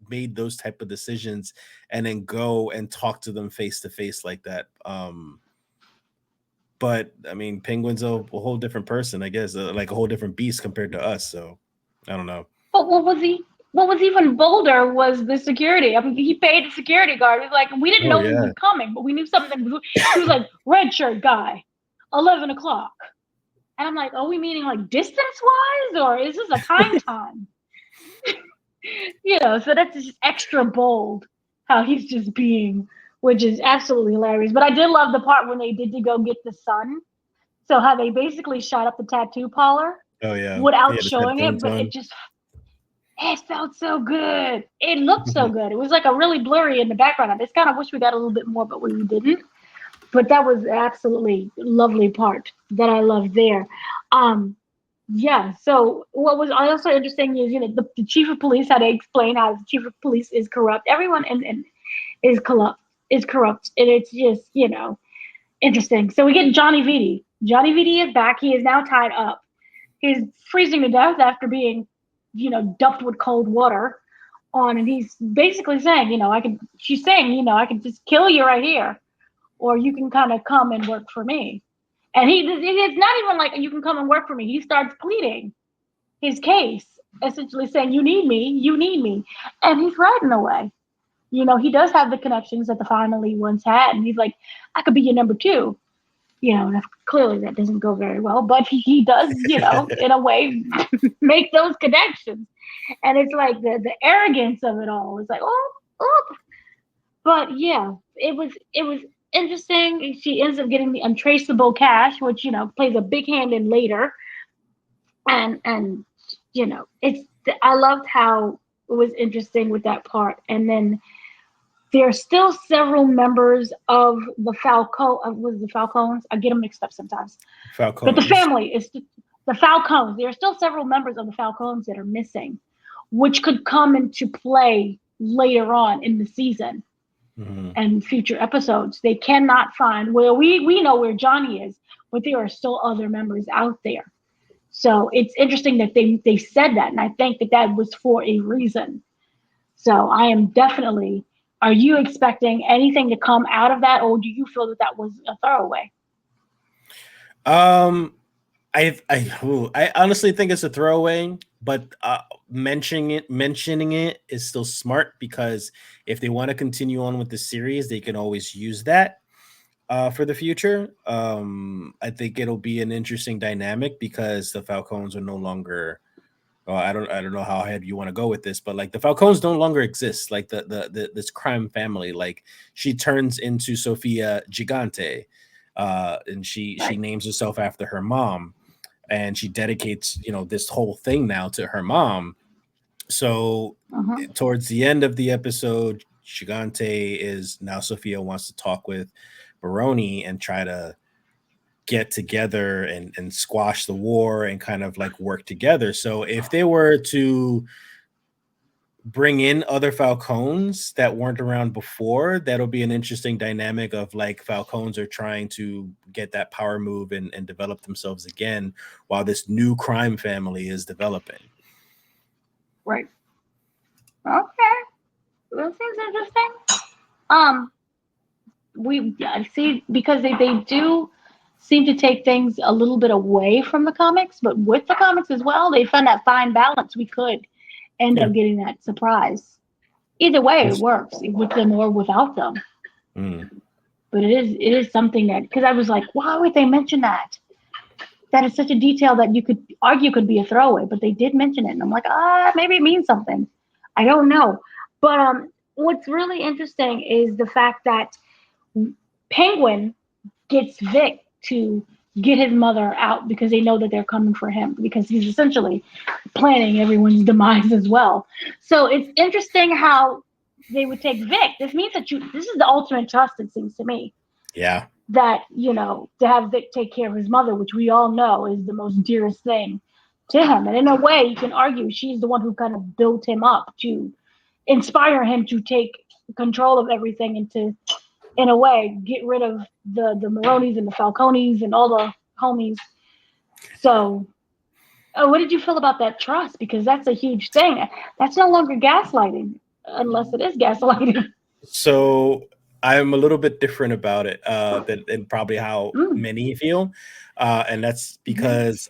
made those type of decisions and then go and talk to them face to face like that. But I mean, Penguin's a whole different person, I guess, like a whole different beast compared to us. So I don't know. But what was even bolder was the security. I mean, he paid the security guard. He was like, we didn't know he was coming, but we knew something. He was like, red shirt guy, 11 o'clock. And I'm like, are we meaning like distance wise, or is this a time? So that's just extra bold how he's just being, which is absolutely hilarious. But I did love the part when they did to go get the son. So how they basically shot up the tattoo parlor. Oh yeah. Without showing it, but it felt so good. It looked so good. It was like a really blurry in the background. I just kind of wish we got a little bit more, but we didn't. But that was absolutely lovely part that I loved there. So what was also interesting is, the chief of police had to explain how the chief of police is corrupt. Everyone is corrupt. And it's just, interesting. So we get Johnny Vitti. Johnny Vitti is back. He is now tied up. He's freezing to death after being, dumped with cold water on. And he's basically saying, she's saying, I can just kill you right here, or you can kind of come and work for me. And it's not even like you can come and work for me. He starts pleading his case, essentially saying, you need me. And he's right in a way. He does have the connections that the family once had. And he's like, I could be your number two. And clearly that doesn't go very well, but he does, in a way, make those connections. And it's like the arrogance of it all. It's like, oh. But yeah, it was interesting. She ends up getting the untraceable cash, which plays a big hand in later. And it's I loved how it was interesting with that part. And then There are still several members of the was the Falcons? I get them mixed up sometimes. But the Falcons. family is the Falcons. There are still several members of the Falcons that are missing, which could come into play later on in the season Mhm. and future episodes. They cannot find where we know where Johnny is, but there are still other members out there. So it's interesting that they said that, and I think that that was for a reason. So I am definitely. Are you expecting anything to come out of that, or do you feel that that was a throwaway? Um, I honestly think it's a throwaway, but mentioning it is still smart because if they want to continue on with the series, they can always use that for the future. I think it'll be an interesting dynamic because the Falcons are no longer. Well, I don't know how ahead you want to go with this, but like the Falcons no longer exist. Like the this crime family, like she turns into Sofia Gigante, and she Right. names herself after her mom, and she dedicates this whole thing now to her mom. So Uh-huh. towards the end of the episode, Gigante is now Sophia wants to talk with Baroni and try to get together and squash the war and kind of like work together. So if they were to bring in other Falcons that weren't around before, that'll be an interesting dynamic of like Falcons are trying to get that power move and develop themselves again while this new crime family is developing. Right. Okay. That seems interesting. Um, we I see because they do seem to take things a little bit away from the comics, but with the comics as well, they found that fine balance. We could end Yeah. up getting that surprise. Either way, it works with them or without them. Mm. But it is something that because I was like, why would they mention that? That is such a detail that you could argue could be a throwaway, but they did mention it, and I'm like, maybe it means something. I don't know. But what's really interesting is the fact that Penguin gets Vic to get his mother out because they know that they're coming for him because he's essentially planning everyone's demise as well. So it's interesting how they would take Vic. This means that this is the ultimate trust, it seems to me, Yeah. that, to have Vic take care of his mother, which we all know is the most dearest thing to him. And in a way, you can argue she's the one who kind of built him up to inspire him to take control of everything and to, in a way, get rid of the Maronis and the Falcones and all the homies. So, what did you feel about that trust? Because that's a huge thing. That's no longer gaslighting, unless it is gaslighting. So I'm a little bit different about it than probably how Mm. many feel, and that's Mm-hmm. because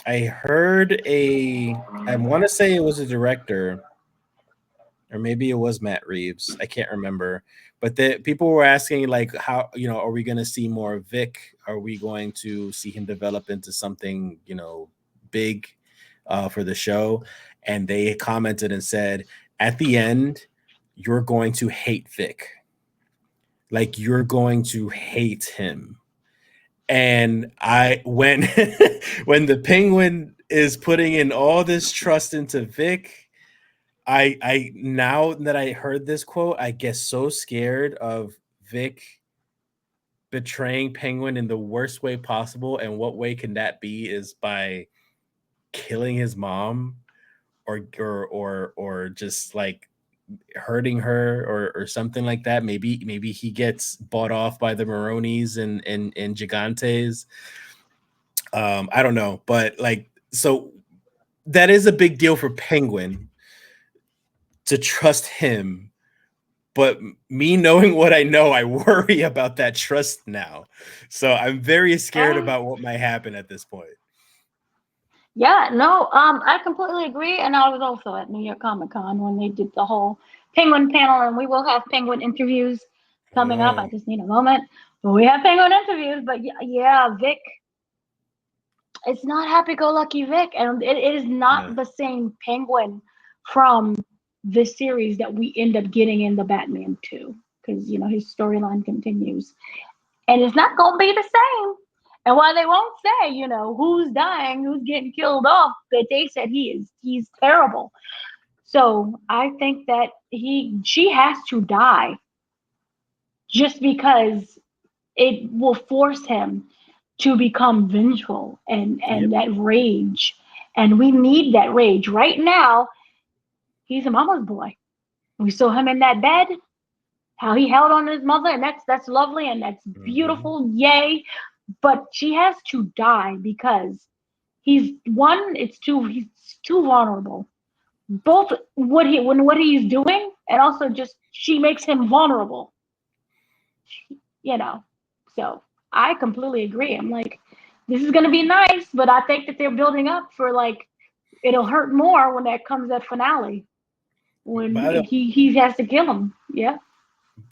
I heard I want to say it was a director or maybe it was Matt Reeves. I can't remember. But the people were asking like how, are we going to see more of Vic? Are we going to see him develop into something, big for the show? And they commented and said, at the end, you're going to hate Vic. Like you're going to hate him. And I when when the Penguin is putting in all this trust into Vic, I now that I heard this quote, I get so scared of Vic betraying Penguin in the worst way possible. And what way can that be is by killing his mom or just like hurting her or something like that. Maybe he gets bought off by the Maronis and Gigantes. I don't know, but like so that is a big deal for Penguin to trust him. But me knowing what I know, I worry about that trust now. So I'm very scared Um, about what might happen at this point. Yeah, no, I completely agree. And I was also at New York Comic Con when they did the whole Penguin panel, and we will have Penguin interviews coming up. I Oh, just need a moment. But we have Penguin interviews. But yeah, Vic, it's not happy go lucky Vic. And it is yeah. not the same Penguin from this series that we end up getting in the Batman 2. Because, his storyline continues. And it's not going to be the same. And while they won't say, who's dying, who's getting killed off, but they said he's terrible. So I think that she has to die just because it will force him to become vengeful Yep. and that rage. And we need that rage. Right now, he's a mama's boy. We saw him in that bed, how he held on to his mother, and that's lovely and that's Mhm. beautiful. Yay. But she has to die because he's too vulnerable. Both what he's doing and also just she makes him vulnerable, you know. So I completely agree. I'm like, this is gonna be nice, but I think that they're building up for like it'll hurt more when that comes that finale when By the he has to kill him. Yeah.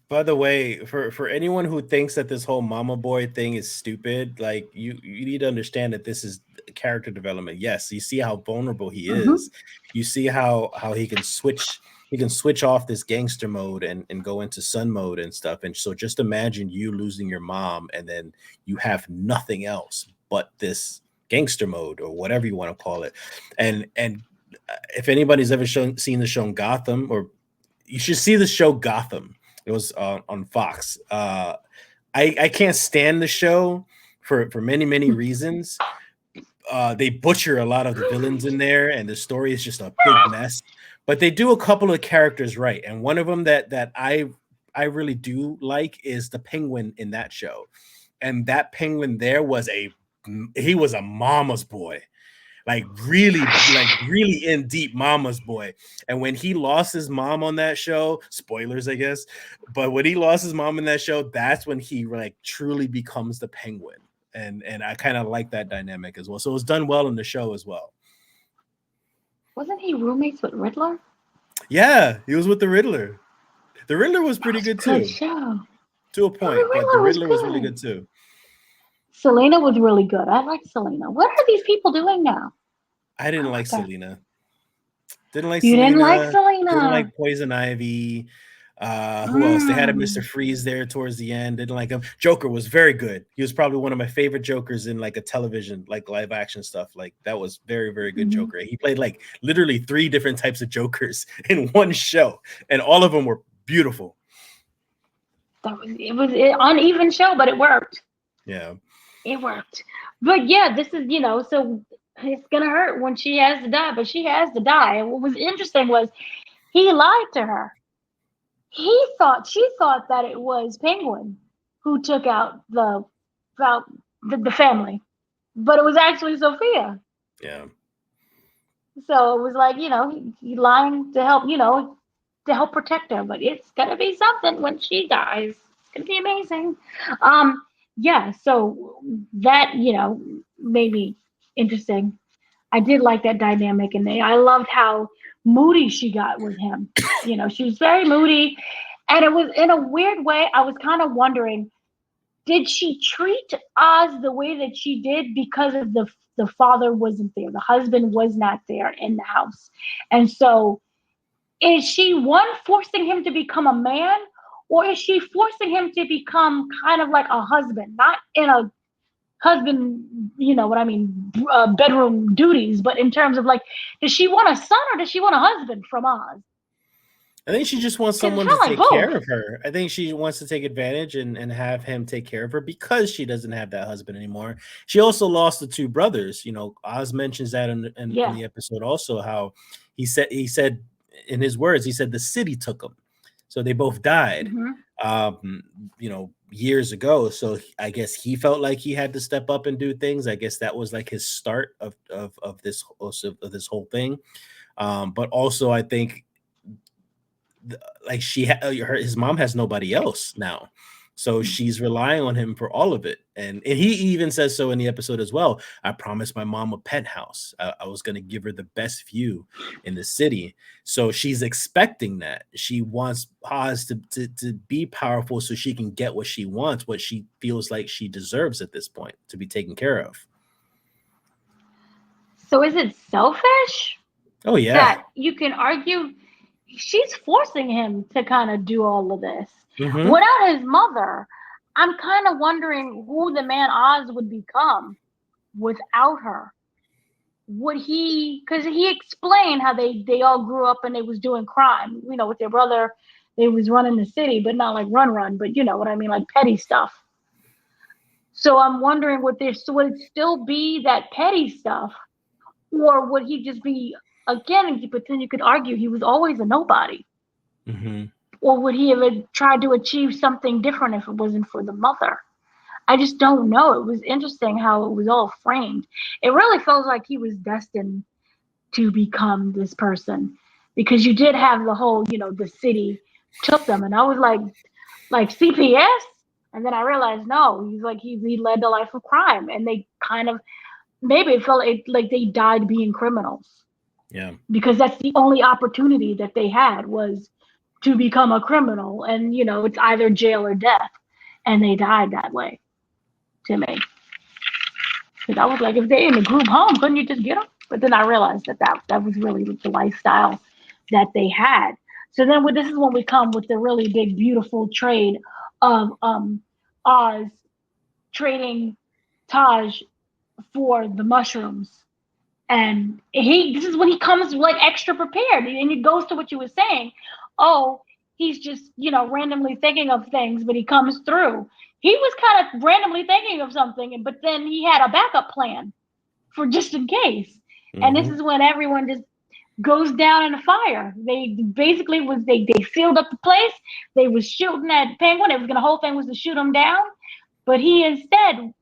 By the way, for anyone who thinks that this whole mama boy thing is stupid, like you need to understand that this is character development. Yes, you see how vulnerable he Mm-hmm. is. You see how he can switch off this gangster mode and go into son mode and stuff. And so just imagine you losing your mom and then you have nothing else but this gangster mode or whatever you want to call it. And if anybody's ever seen the show Gotham, or you should see the show Gotham. It was on Fox. I can't stand the show for many reasons. They butcher a lot of the villains in there, and the story is just a big mess. But they do a couple of characters right, and one of them that I really do like is the Penguin in that show. And that Penguin there was he was a mama's boy, like really in deep mama's boy. And when he lost his mom on that show, spoilers I guess, but when he lost his mom in that show, that's when he like truly becomes the Penguin. And I kind of like that dynamic as well, so it was done well in the show as well. Wasn't he roommates with Riddler? Yeah, he was with the Riddler. The Riddler was That pretty was a good good too, show. to a Yeah, point, the but the Riddler was Riddler was really good. good too. Selena was really good. I like Selena. What are these people doing now? I I didn't like like that. Selena. Didn't like You didn't like Selena. Didn't Selena. like Poison Ivy. Who else? They had a Mr. Mm. Freeze there towards the end. Didn't like him. Joker was very good. He was probably one of my favorite Jokers in like a television, like live action stuff. Like that was very good Hmm. Joker. He played like literally three different types of Jokers in one show, and all of them were beautiful. It was an uneven show, but it worked. Yeah. It worked. But yeah, this is so it's gonna hurt when she has to die, but she has to die. And what was interesting was he lied to her. She thought that it was Penguin who took out the family, but it was actually Sophia. Yeah. So it was like, he lying to help, to help protect her. But it's gonna be something when she dies. It's gonna be amazing. Um, yeah. So that made me interesting. I did like that dynamic, and I loved how moody she got with him. She was very moody, and it was in a weird way. I was kind of wondering, did she treat Oz the way that she did because of the father wasn't there, the husband was not there in the house, and so is she one forcing him to become a man, or is she forcing him to become kind of like a husband, not in a husband, what I mean, bedroom duties, but in terms of like, does she want a son or does she want a husband from Oz? I think she just wants Because it's someone kind to of like take both. care of her. I think she wants to take advantage and have him take care of her because she doesn't have that husband anymore. She also lost the two brothers. Oz mentions that in Yeah. the episode also, how he said in his words, he said the city took them. So they both died Hmm. years ago. So I guess he felt like he had to step up and do things. I guess that was like his start of this also of this whole thing. But also I think like his mom has nobody else now, so she's relying on him for all of it. And he even says so in the episode as well. I promised my mom a penthouse. I was going to give her the best view in the city, so she's expecting that. She wants Oz to be powerful so she can get what she wants, what she feels like she deserves at this point, to be taken care of. So is it selfish Oh yeah. that you can argue she's forcing him to kind of do all of this Hmm. without his mother? I'm kind of wondering who the man Oz would become without her. would he, because he explained how they all grew up and they was doing crime, with their brother. They was running the city, but not like run, but you know what I mean, like petty stuff. So I'm wondering, would it still be that petty stuff, or would he just be, again? But then you could argue he was always a nobody, Mm-hmm. or would he have tried to achieve something different if it wasn't for the mother? I just don't know. It was interesting how it was all framed. It really feels like he was destined to become this person, because you did have the whole, the city took them, and I was like CPS, and then I realized no, he's like he led the life of crime, and they kind of, maybe it felt like they died being criminals, Yeah. because that's the only opportunity that they had, was to become a criminal, and it's either jail or death, and they died that way to me. Because I was like, if they're in a group home, couldn't you just get them? But then I realized that was really the lifestyle that they had. So then this is when we come with the really big, beautiful trade of Oz trading Taj for the mushrooms. And this is when he comes like extra prepared, and it goes to what you were saying. Oh, he's just randomly thinking of things, but he comes through. He was kind of randomly thinking of something, but then he had a backup plan for just in case. And this Mm-hmm. is when everyone just goes down in a fire. They basically they filled up the place. They was shooting at Penguin. It was gonna whole thing was to shoot him down, but he instead,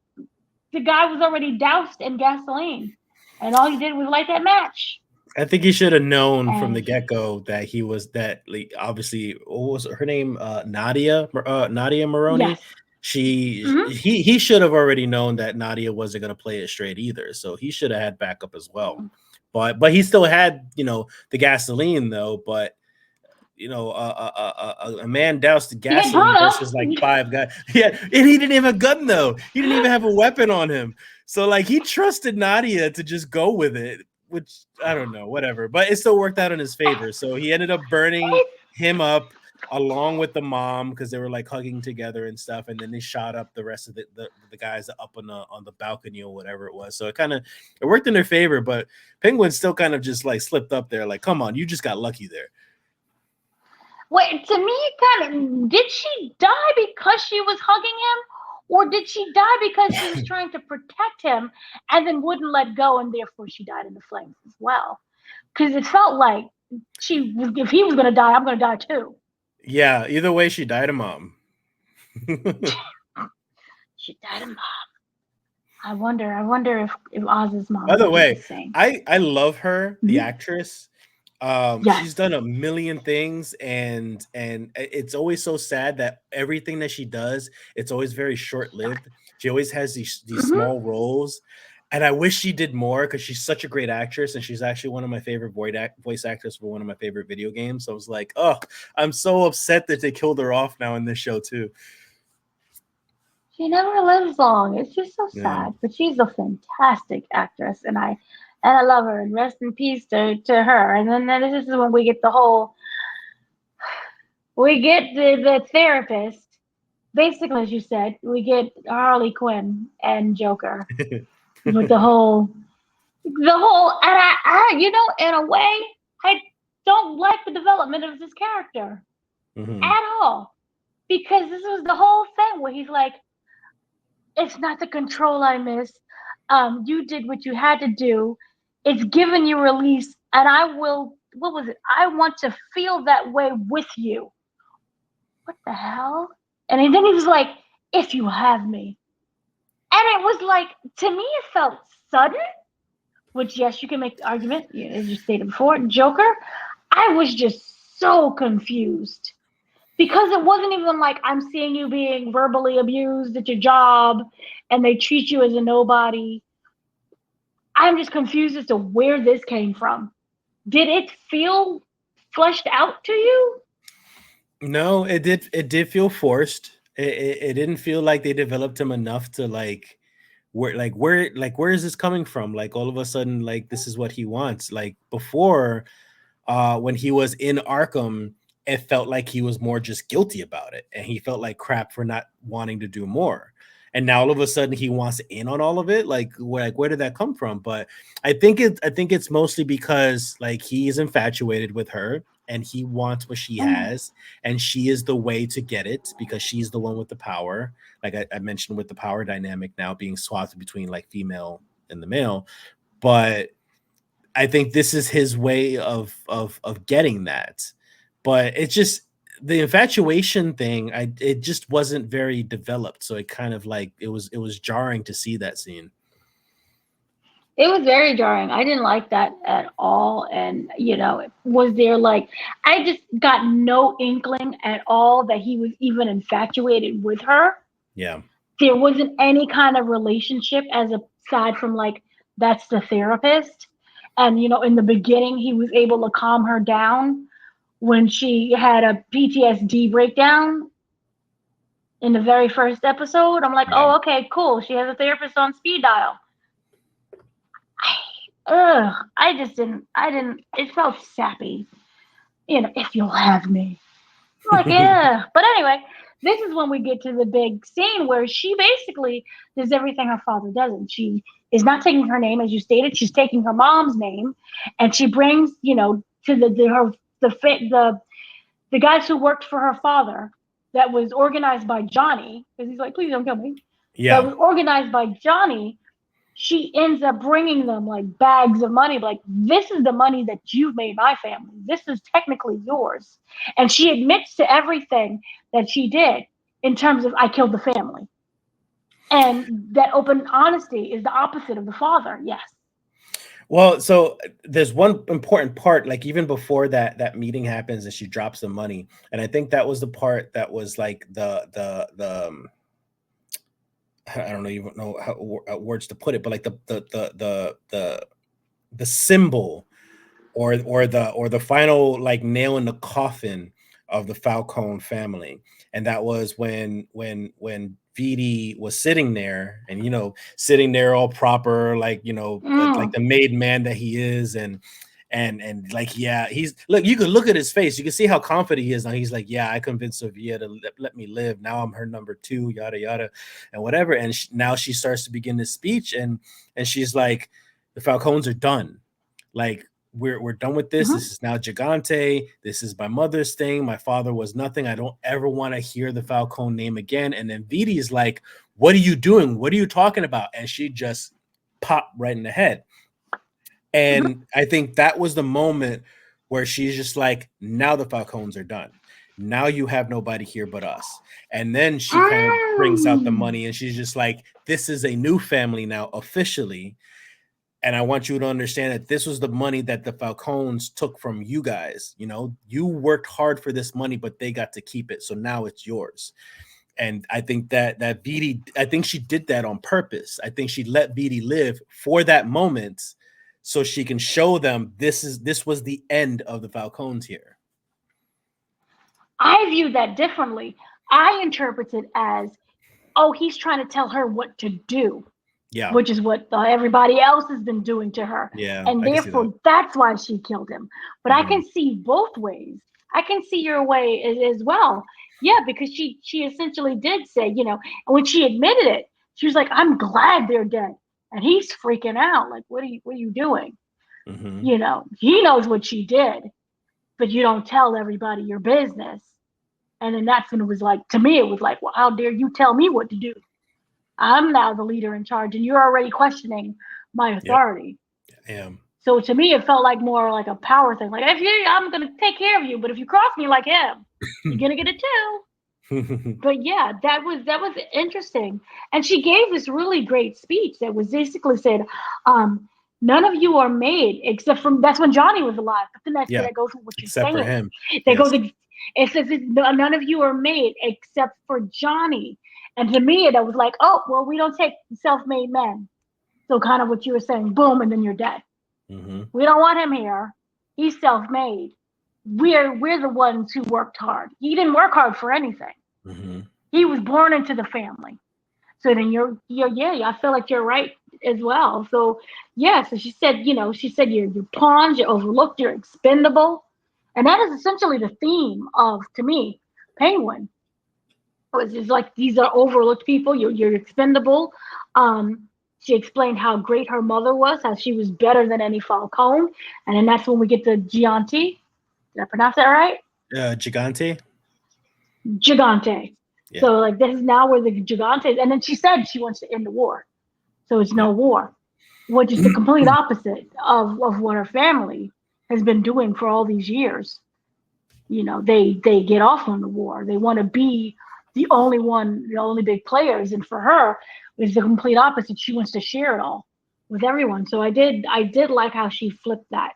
the guy was already doused in gasoline, and all he did was light that match. I think he should have known from the And get go that he was that. Like, obviously, what was her name? Nadia Maroney. yes, hmm He should have already known that Nadia wasn't going to play it straight either. So he should have had backup as well. But he still had the gasoline though. But a man doused the he had gasoline Bruno. versus like five guys. Yeah, and he didn't even have a gun though. He didn't even have a weapon on him. So like he trusted Nadia to just go with it, which I don't know, whatever. But it still worked out in his favor. So he ended up burning him up along with the mom because they were like hugging together and stuff. And then they shot up the rest of the guys up on the balcony or whatever it was. So it worked in their favor. But Penguin still kind of just like slipped up there. Like, come on, you just got lucky there. Wait, to me, it kind of, did she die because she was hugging him, or did she die because she was trying to protect him and then wouldn't let go, and therefore she died in the flames as well? Because it felt like if he was going to die, I'm going to die too. Yeah, either way, she died a mom. She died of mom. I wonder if Oz's mom By the would do the way, same. I love her, the Mm-hmm. actress. Yes. She's done a million things, and it's always so sad that everything that she does, it's always very short lived. She always has these Mm-hmm. small roles, and I wish she did more because she's such a great actress, and she's actually one of my favorite voice actors for one of my favorite video games. So I was like, oh, I'm so upset that they killed her off now in this show too. She never lives long. It's just so Yeah. sad. But she's a fantastic actress, and I love her. And rest in peace to her. And then this is when we get the therapist. Basically, as you said, we get Harley Quinn and Joker with the whole, and in a way, I don't like the development of this character Hmm. at all, because this was the whole thing where he's like, it's not the control I miss. You did what you had to do. It's given you release, and I will. What was it? I want to feel that way with you. What the hell? And then he was like, if you have me. And it was like, to me, it felt sudden, which, yes, you can make the argument, as you stated before. Joker, I was just so confused, because it wasn't even like, I'm seeing you being verbally abused at your job and they treat you as a nobody. I'm just confused as to where this came from. Did it feel fleshed out to you? No, it did. It did feel forced. It didn't feel like they developed him enough to like where is this coming from? Like all of a sudden, like this is what he wants. Like before, when he was in Arkham, it felt like he was more just guilty about it, and he felt like crap for not wanting to do more. and now all of a sudden he wants in on all of it. Like where did that come from? But I think it's mostly because like he's infatuated with her and he wants what she has, and she is the way to get it because she's the one with the power. Like I mentioned, with the power dynamic now being swapped between like female and the male. But I think this is his way of getting that. But it's just the infatuation thing. It just wasn't very developed, so it kind of like it was jarring to see that scene. It was very jarring. I didn't like that at all. And, was there like, I just got no inkling at all that he was even infatuated with her. Yeah. There wasn't any kind of relationship aside from like, that's the therapist. And, in the beginning, he was able to calm her down when she had a PTSD breakdown in the very first episode. I'm like, Yeah. oh, okay, cool. She has a therapist on speed dial. It felt sappy. If you'll have me. I'm like, yeah. But anyway, this is when we get to the big scene where she basically does everything her father doesn't. She is not taking her name, as you stated. She's taking her mom's name, and she brings, to the guys who worked for her father, that was organized by Johnny, because he's like, please don't kill me. Yeah. That was organized by Johnny. She ends up bringing them like bags of money, like, this is the money that you've made my family. This is technically yours. And she admits to everything that she did in terms of, I killed the family. And that open honesty is the opposite of the father. Yes. Well, so there's one important part, like even before that meeting happens and she drops the money. And I think that was the part that was like the I don't even know how words to put it, but like the symbol or the final like nail in the coffin of the Falcone family. And that was when Vidi was sitting there and sitting there all proper, like like the made man that he is, and like, yeah, you can look at his face, you can see how confident he is now. He's like, yeah, I convinced Sofia to let me live, now I'm her number 2, yada yada and whatever. And now she starts to begin this speech, and she's like, the Falcones are done, like we're done with this. This is now Gigante. This is my mother's thing. My father was nothing. I don't ever want to hear the Falcone name again. And then Vidi is like, what are you doing? What are you talking about? And she just popped right in the head. And I think that was the moment where she's just like, now the Falcones are done. Now you have nobody here but us. And then she kind of brings out the money and she's just like, this is a new family now officially. And I want you to understand that this was the money that the Falcones took from you guys. You worked hard for this money, but they got to keep it. So now it's yours. And I think that Vidi, I think she did that on purpose. I think she let Vidi live for that moment so she can show them this was the end of the Falcones here. I view that differently. I interpret it as, oh, he's trying to tell her what to do. Yeah. Which is what everybody else has been doing to her. Yeah. And therefore, that's why she killed him. But I can see both ways. I can see your way as well. Yeah, because she essentially did say, and when she admitted it, she was like, I'm glad they're dead. And he's freaking out. Like, what are you doing? He knows what she did, but you don't tell everybody your business. And then that's when it was like, to me, it was like, well, how dare you tell me what to do? I'm now the leader in charge, and you're already questioning my authority. Yep. I am. So to me, it felt like more like a power thing. Like, I'm going to take care of you, but if you cross me like him, you're going to get it too. But yeah, that was interesting. And she gave this really great speech that was basically said, none of you are made except from, that's when Johnny was alive. But then that goes with what you're except saying. For him. That goes, it says none of you are made except for Johnny. And to me, that was like, oh, well, we don't take self-made men. So kind of what you were saying, boom, and then you're dead. We don't want him here. He's self-made. We're the ones who worked hard. He didn't work hard for anything. He was born into the family. So then you're I feel like you're right as well. So yeah, so she said you're pawns, you're overlooked, you're expendable. And that is essentially the theme of, to me, Penguin. It's like these are overlooked people. You're expendable. She explained how great her mother was, how she was better than any Falcone, and then that's when we get the Gianti. Did I pronounce that right? Gigante. Gigante. Yeah. So like this is now where the Gigante, and then she said she wants to end the war, so it's Yeah. no war, which is the complete opposite of what her family has been doing for all these years. They get off on the war. They want to be the only one, the only big players, and for her, it's the complete opposite. She wants to share it all with everyone. So I did like how she flipped that.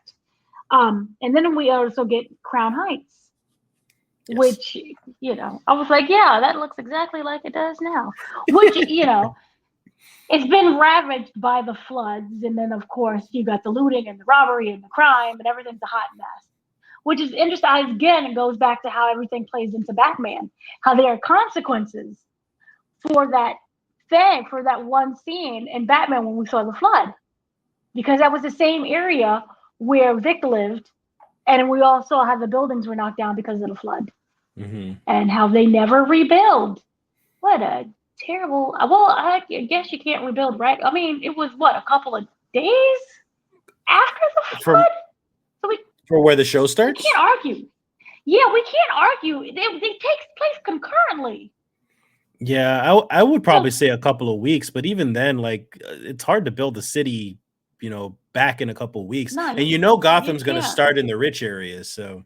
And then we also get Crown Heights, Yes. which I was like, yeah, that looks exactly like it does now. Which it's been ravaged by the floods, and then of course you got the looting and the robbery and the crime, and everything's a hot mess. Which is interesting. Again, it goes back to how everything plays into Batman, how there are consequences for that thing, for that one scene in Batman when we saw the flood, because that was the same area where Vic lived, and we all saw how the buildings were knocked down because of the flood, and how they never rebuild. What a terrible. Well, I guess you can't rebuild, right? I mean, it was what, a couple of days after the From flood, so for where the show we starts. can't argue. Yeah, we can't argue. They take place concurrently. Yeah, I would So, probably say a couple of weeks, but even then, like it's hard to build a city, back in a couple of weeks. no, And you Gotham's going to can't. start in the rich areas, so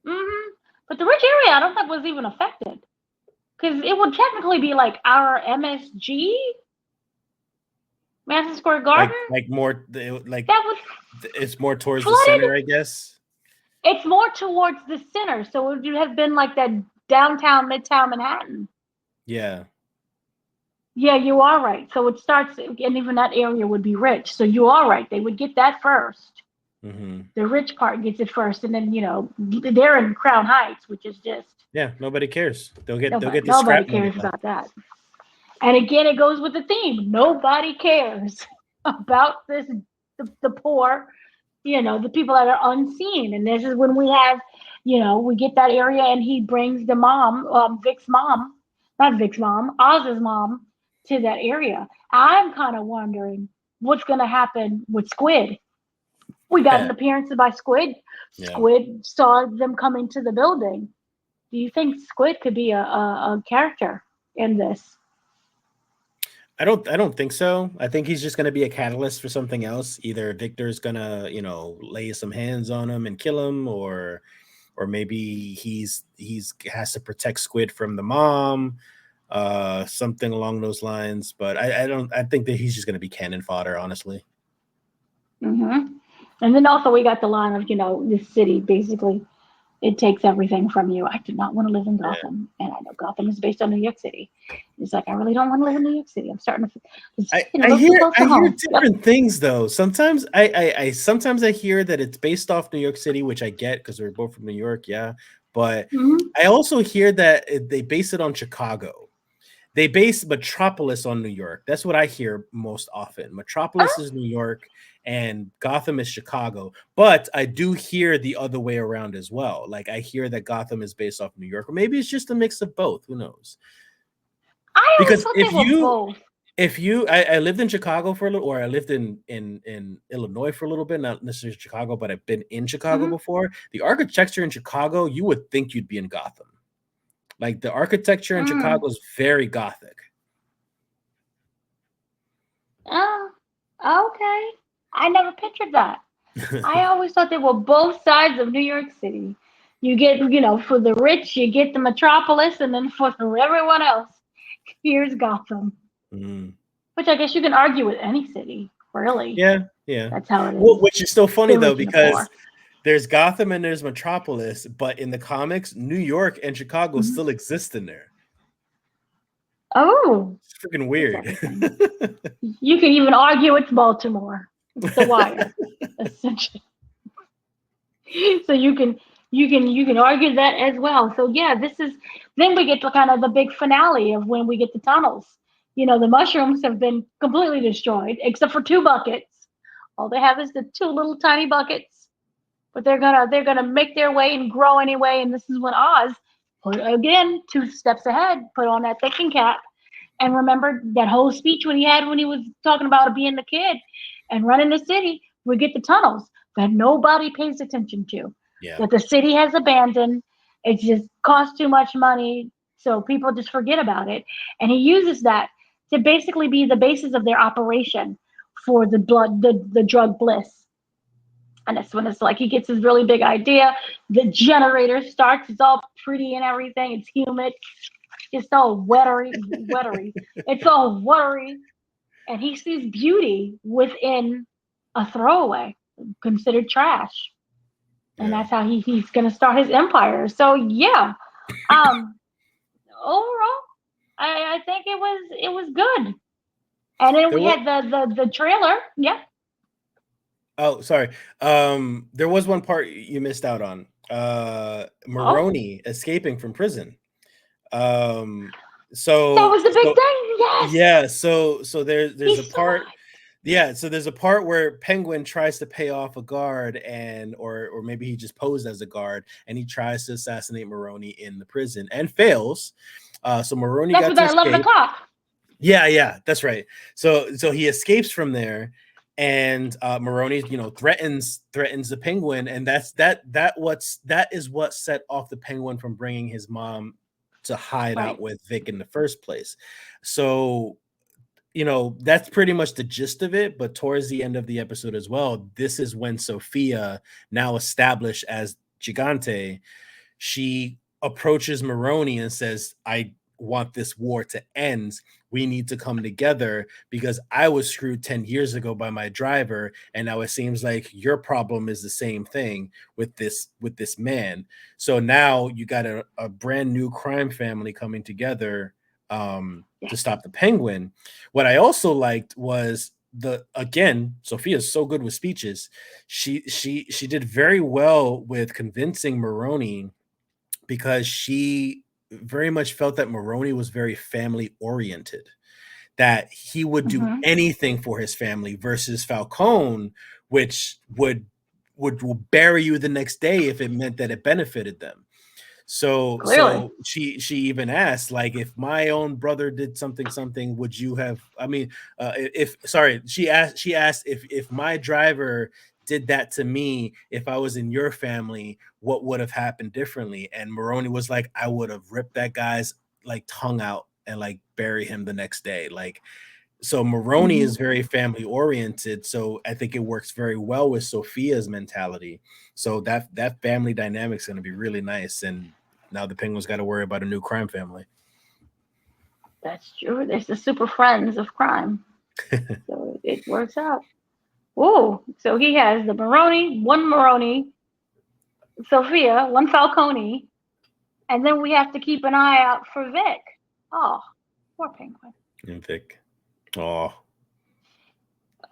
But the rich area, I don't think was even affected because it would technically be like our MSG, Madison Square Garden. like more like That was it's more towards the flooded. center, I guess. It's more towards the center, so it would have been like that downtown, midtown Manhattan. Yeah. Yeah, you are right. So it starts, and even that area would be rich. So you are right. They would get that first. The rich part gets it first, and then they're in Crown Heights, which is just Yeah, nobody cares. They'll get the nobody scrap money cares back. about that. And again, it goes with the theme. Nobody cares about this, the poor, the people that are unseen. And this is when we have, we get that area, and he brings the mom, Vic's mom, not Vic's mom, Oz's mom, to that area. I'm kind of wondering what's going to happen with Squid. We got an appearance by Squid. Yeah. Squid saw them coming to the building. Do you think Squid could be a character in this? I don't think so. I think he's just going to be a catalyst for something else. Either Victor's going to, lay some hands on him and kill him, or maybe he's has to protect Squid from the mom, something along those lines. But I think that he's just going to be cannon fodder, honestly. And then also we got the line of, this city basically, it takes everything from you. I do not want to live in Gotham, and I know Gotham is based on New York City. It's like I really don't want to live in New York City. I'm starting to. I hear different things though. Sometimes I hear that it's based off New York City, which I get because we're both from New York, yeah. But I also hear that they base it on Chicago. They base Metropolis on New York. That's what I hear most often. Metropolis is New York and Gotham is Chicago. But I do hear the other way around as well. Like I hear that Gotham is based off New York, or maybe it's just a mix of both. Who knows? Because if you I lived in Chicago for a little, or I lived in Illinois for a little bit, not necessarily Chicago, but I've been in Chicago before. The architecture in Chicago, you would think you'd be in Gotham. Like the architecture in Chicago is very Gothic. Oh, okay. I never pictured that. I always thought they were both sides of New York City. You get, for the rich, you get the metropolis, and then for everyone else, here's Gotham. Which I guess you can argue with any city, really. Yeah. That's how it is. Well, which is still funny though, because there's Gotham and there's Metropolis, but in the comics, New York and Chicago still exist in there. Oh, it's freaking weird. You can even argue it's Baltimore. It's the Wire, essentially. So you can argue that as well. So yeah, then we get to kind of the big finale of when we get the tunnels. The mushrooms have been completely destroyed, except for 2 buckets. All they have is the 2 little tiny buckets. But they're gonna make their way and grow anyway. And this is when Oz put again 2 steps ahead, put on that thinking cap, and remember that whole speech when he had when he was talking about being the kid and running the city. We get the tunnels that nobody pays attention to, Yeah. that the city has abandoned. It just costs too much money, so people just forget about it. And he uses that to basically be the basis of their operation for the drug bliss. And that's when it's like he gets his really big idea. The generator starts. It's all pretty and everything. It's humid. It's all wettery. It's all watery. And he sees beauty within a throwaway, considered trash. And Yeah. that's how he's going to start his empire. So yeah, um, overall, I think it was good. And then There we was had the trailer. Yeah. Oh, sorry. There was one part you missed out on. Oh, Maroney escaping from prison. Um, that was the big so thing. Yes, yeah, so there's he a saw part. Yeah, so there's a part where Penguin tries to pay off a guard, and or maybe he just posed as a guard, and he tries to assassinate Maroney in the prison and fails. So Maroney that's got what to that 11 escape. o'clock. Yeah, that's right. So he escapes from there, and Maroney, threatens the Penguin, and that is what set off the Penguin from bringing his mom to hide out Right. with Vic in the first place. So that's pretty much the gist of it. But towards the end of the episode as well, this is when Sofia, now established as Gigante, she approaches Maroney and says, I want this war to end. We need to come together because I was screwed 10 years ago by my driver. And now it seems like your problem is the same thing with this man. So now you got a brand new crime family coming together to stop the Penguin. What I also liked was Sophia's so good with speeches. She did very well with convincing Maroney, because she very much felt that Maroney was very family oriented, that he would do Mm-hmm. anything for his family, versus Falcone, which would bury you the next day if it meant that it benefited them. So Clearly. she even asked, like, if my own brother did something, would you have? I mean, if sorry, she asked if my driver did that to me, if I was in your family, what would have happened differently? And Maroney was like, I would have ripped that guy's like tongue out and like bury him the next day. Like, so Maroney Mm-hmm. is very family oriented. So I think it works very well with Sophia's mentality. So that family dynamic is going to be really nice. And now the Penguins got to worry about a new crime family. That's true. There's the super friends of crime. So it works out. Oh, so he has one Maroney, Sophia, one Falcone, and then we have to keep an eye out for Vic. Oh, poor Penguin. And Vic. Oh,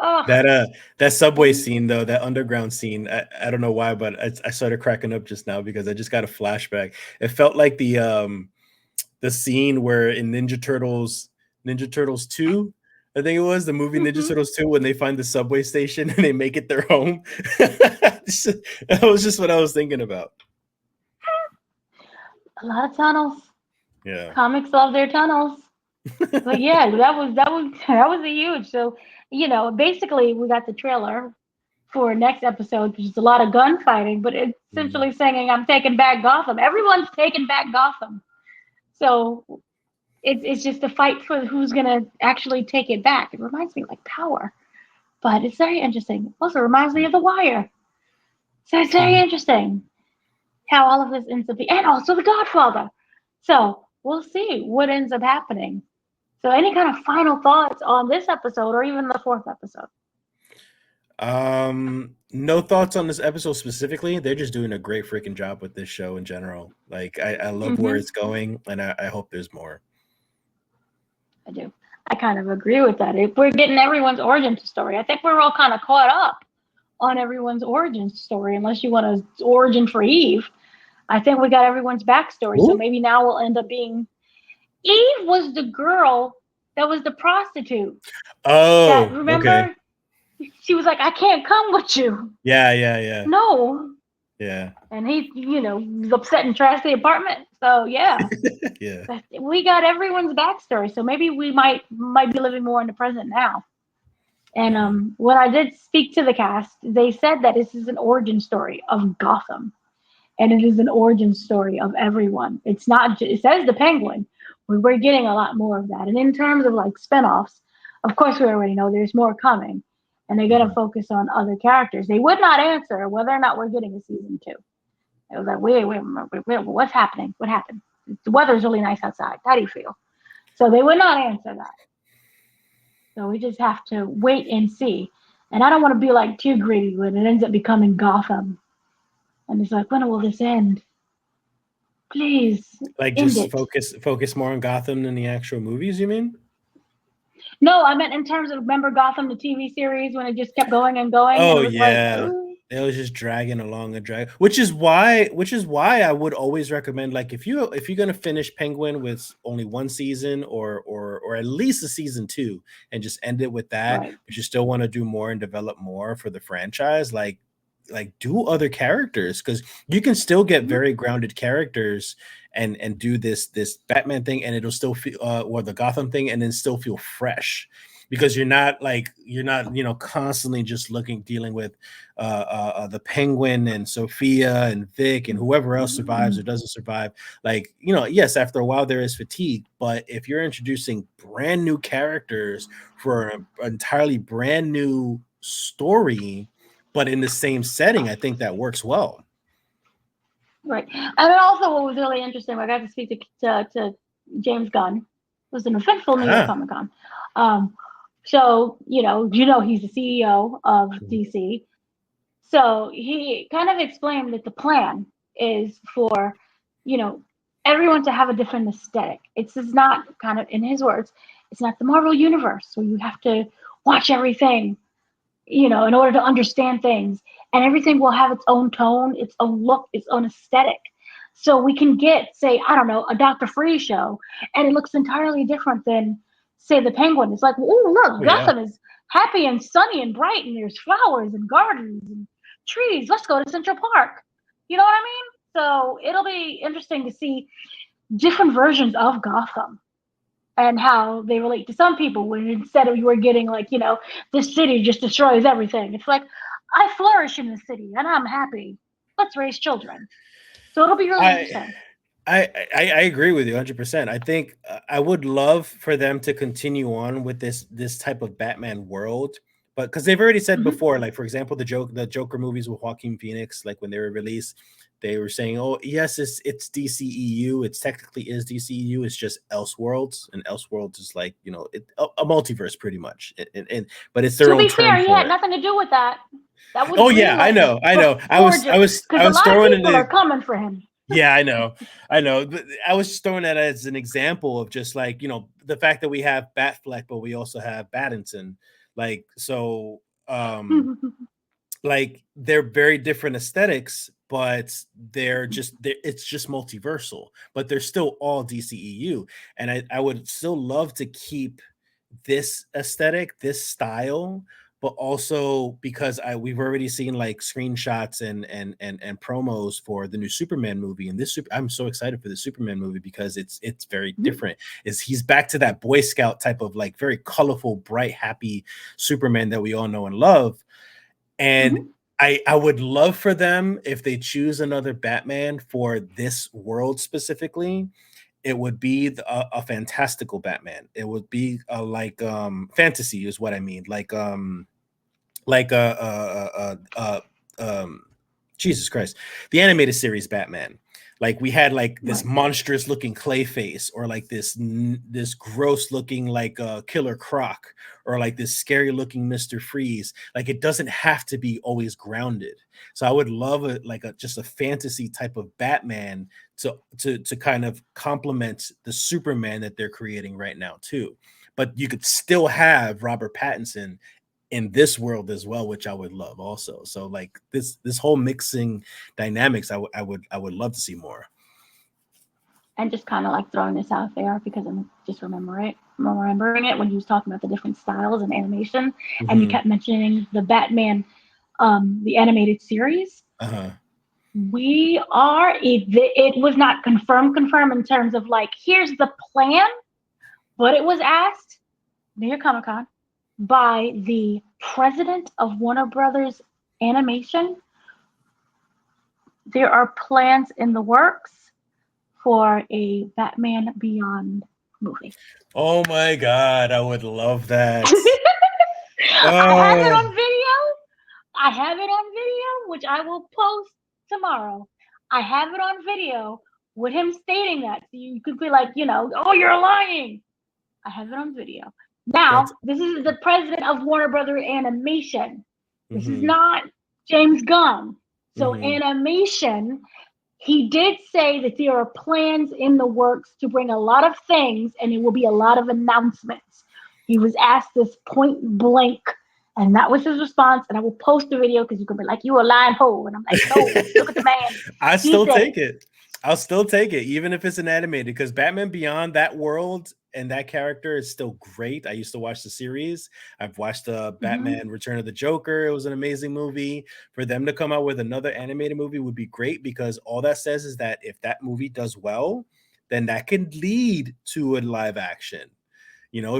Oh, that subway scene though, that underground scene. I don't know why, but I started cracking up just now because I just got a flashback. It felt like the scene where in Ninja Turtles 2, I think it was the movie Ninja mm-hmm. Turtles 2, when they find the subway station and they make it their home. That was just what I was thinking about. A lot of tunnels. Yeah. Comics love their tunnels. But yeah, that was a huge. So basically we got the trailer for next episode, which is a lot of gunfighting, but it's Mhm. essentially saying I'm taking back Gotham. Everyone's taking back Gotham. So it's just a fight for who's gonna actually take it back. It reminds me of like Power, but it's very interesting. Also reminds me of The Wire. So it's very interesting how all of this ends up being, and also The Godfather. So we'll see what ends up happening. So any kind of final thoughts on this episode or even the fourth episode? No thoughts on this episode specifically. They're just doing a great freaking job with this show in general. Like, I love where Mm-hmm. it's going, and I hope there's more. I do. I kind of agree with that. If we're getting everyone's origin story, I think we're all kind of caught up on everyone's origin story, unless you want an origin for Eve. I think we got everyone's backstory. So Who? maybe now we'll end up being Eve was the girl that was the prostitute. That, Oh, okay. remember? She was like, I can't come with you. Yeah. No. Yeah. And he, was upset and trashed the apartment. So yeah, Yeah. we got everyone's backstory. So maybe we might be living more in the present now. And Mhm. when I did speak to the cast, they said that this is an origin story of Gotham, and it is an origin story of everyone. It's not. It says the Penguin. We're getting a lot more of that. And in terms of like spinoffs, of course we already know there's more coming, and they're gonna Mhm. focus on other characters. They would not answer whether or not we're getting a season 2. It was like, wait, what's happening? What happened? The weather's really nice outside. How do you feel? So they would not answer that. So we just have to wait and see. And I don't want to be like too greedy when it ends up becoming Gotham. And it's like, when will this end? Please Like end just it. focus more on Gotham than the actual movies, you mean? No, I meant in terms of remember Gotham, the TV series, when it just kept going and going, and Oh it was like, yeah. ooh, It was just dragging along and drag, which is why I would always recommend, like, if you're gonna finish Penguin with only one season, or at least a season two, and just end it with that, right. but you still want to do more and develop more for the franchise, like do other characters, because you can still get Mhm. very grounded characters and do this Batman thing, and it'll still feel or the Gotham thing, and then still feel fresh, because you're not constantly just dealing with the Penguin and Sophia and Vic and whoever else survives or doesn't survive. Like, yes, after a while there is fatigue, but if you're introducing brand new characters for an entirely brand new story, but in the same setting, I think that works well. Right. And then also what was really interesting, I got to speak to James Gunn. It was an eventful New York Ah. Comic Con. Um, so, he's the CEO of DC. So he kind of explained that the plan is for, you know, everyone to have a different aesthetic. It's just not, kind of in his words, it's not the Marvel universe where you have to watch everything, in order to understand things. And everything will have its own tone, its own look, its own aesthetic. So we can get, say, I don't know, a Dr. Freeze show, and it looks entirely different than, say, the Penguin. It's like, oh, look, Oh yeah. Gotham is happy and sunny and bright, and there's flowers and gardens and trees. Let's go to Central Park. You know what I mean? So it'll be interesting to see different versions of Gotham and how they relate to some people, when instead of you were getting like, this city just destroys everything. It's like, I flourish in the city and I'm happy. Let's raise children. So it'll be really I interesting. I agree with you 100%. I think I would love for them to continue on with this type of Batman world, but because they've already said Mm-hmm. before, like for example, the Joker movies with Joaquin Phoenix, like when they were released, they were saying, "Oh yes, it's DCEU. It's technically is DCEU. It's just Elseworlds, and Elseworlds is like a multiverse pretty much, but it's their To own be fair, term he for had it." nothing to do with that. That was Oh yeah, I greenlit know, I know. I before, was I was because I a was lot of throwing in people are the coming for him. Yeah, I know. But I was just throwing that as an example of just like, the fact that we have Batfleck, but we also have Battinson. Like, so, like they're very different aesthetics, but it's just multiversal, but they're still all DCEU. And I would still love to keep this aesthetic, this style, but also because we've already seen like screenshots and promos for the new Superman movie, and I'm so excited for the Superman movie because it's very different. Is he's back to that Boy Scout type of like very colorful, bright, happy Superman that we all know and love. And Mhm. I would love for them, if they choose another Batman for this world specifically, it would be a fantastical Batman. It would be like fantasy is what I mean. Like Jesus Christ, the animated series Batman. Like we had like this Right. monstrous looking Clayface, or like this gross looking like Killer Croc, or like this scary looking Mister Freeze. Like it doesn't have to be always grounded. So I would love just a fantasy type of Batman to kind of complement the Superman that they're creating right now too. But you could still have Robert Pattinson in this world as well, which I would love also. So like this whole mixing dynamics, I would love to see more. And just kind of like throwing this out there because I'm just remembering it when you was talking about the different styles and animation, and you Mhm. kept mentioning the Batman, the animated series. Uh-huh. We are. It was not confirmed in terms of like, here's the plan, but it was asked near Comic Con by the president of Warner Brothers Animation. There are plans in the works for a Batman Beyond movie. Oh my God, I would love that. I have it Oh, on video. I have it on video, which I will post tomorrow. I have it on video with him stating that. So you could be like, oh, you're lying. I have it on video. that's Now, this is the president of Warner Brothers Animation. This is mm-hmm, not James Gunn. So, mm-hmm. animation, he did say that there are plans in the works to bring a lot of things, and it will be a lot of announcements. He was asked this point blank, and that was his response. And I will post the video because you can be like, you a lying hoe. And I'm like, no, look at the man. I He still said take it. it. I'll still take it, even if it's an animated, because Batman Beyond, that world and that character is still great. I used to watch the series. I've watched the Mhm. Batman Return of the Joker. It was an amazing movie. For them to come out with another animated movie would be great, because all that says is that if that movie does well, then that can lead to a live action.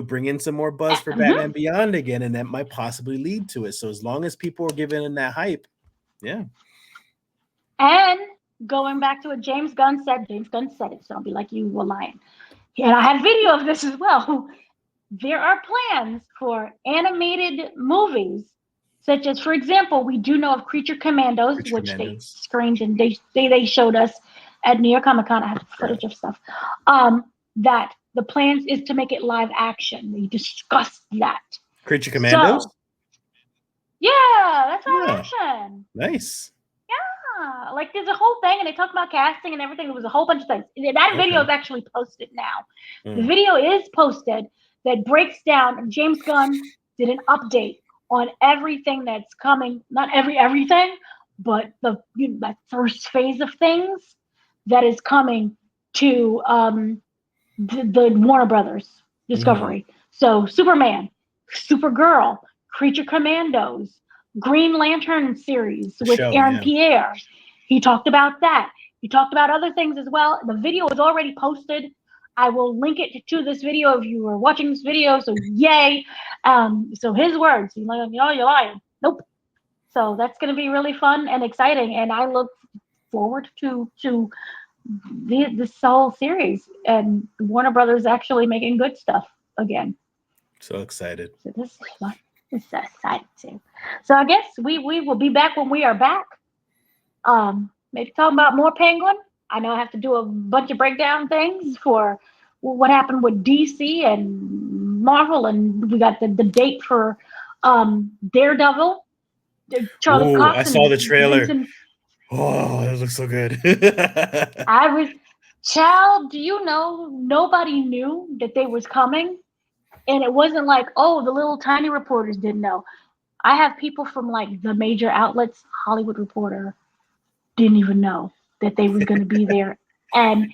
Bring in some more buzz for Mhm. Batman Beyond again, and that might possibly lead to it. So as long as people are giving in that hype, yeah. And going back to what James Gunn said it, so don't be like you were lying. And I have video of this as well. There are plans for animated movies, such as, for example, we do know of Creature Commandos, Rich which they Commandos. screened and they showed us at New York Comic Con. I have Yeah. footage of stuff. That the plans is to make it live action. They discussed that. Creature Commandos? So, yeah, that's live Yeah. action. Nice. Yeah, like there's a whole thing, and they talked about casting and everything. There was a whole bunch of things. That video Okay. is actually posted now. The Mm. video is posted that breaks down. James Gunn did an update on everything that's coming. Not everything, but that first phase of things that is coming to the Warner Brothers Mhm. Discovery. So Superman, Supergirl, Creature Commandos, Green Lantern series The with show, Aaron yeah. Pierre. He talked about that. He talked about other things as well. The video is already posted. I will link it to this video if you are watching this video. So yay! So his words. He's like, you're lying. Nope. So that's going to be really fun and exciting, and I look forward to this whole series and Warner Brothers actually making good stuff again. So excited. So this is fun. This is exciting too. So I guess we will be back when we are back. Maybe talking about more Penguin. I know I have to do a bunch of breakdown things for what happened with DC and Marvel, and we got the date for Daredevil. Charlie Ooh, I Cox saw and the trailer. Vincent. Oh, that looks so good. I was Child, do you know nobody knew that they was coming? And it wasn't like, oh, the little tiny reporters didn't know. I have people from like the major outlets, Hollywood Reporter, didn't even know that they was going to be there. And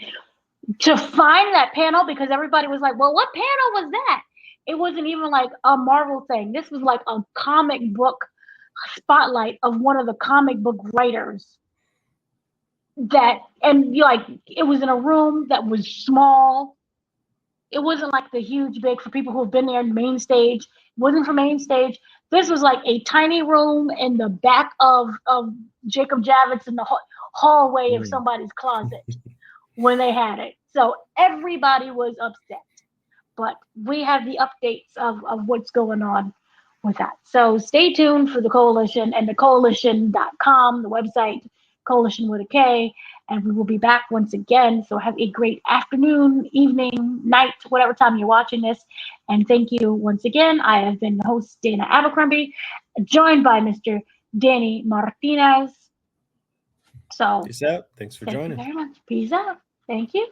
to find that panel, because everybody was like, well, what panel was that? It wasn't even like a Marvel thing. This was like a comic book spotlight of one of the comic book writers that, and you like, it was in a room that was small. It wasn't like the huge big for people who have been there in main stage. It wasn't for main stage. This was like a tiny room in the back of Jacob Javits in the hallway of Mm. somebody's closet when they had it. So everybody was upset. But we have the updates of what's going on with that. So stay tuned for the Coalition and the coalition.com, the website, Coalition with a K. And we will be back once again. So have a great afternoon, evening, night, whatever time you're watching this. And thank you once again. I have been the host, Dana Abercrombie, joined by Mr. Danny Martinez. So Peace out. Thanks for thank you joining. very much. Peace out. Thank you.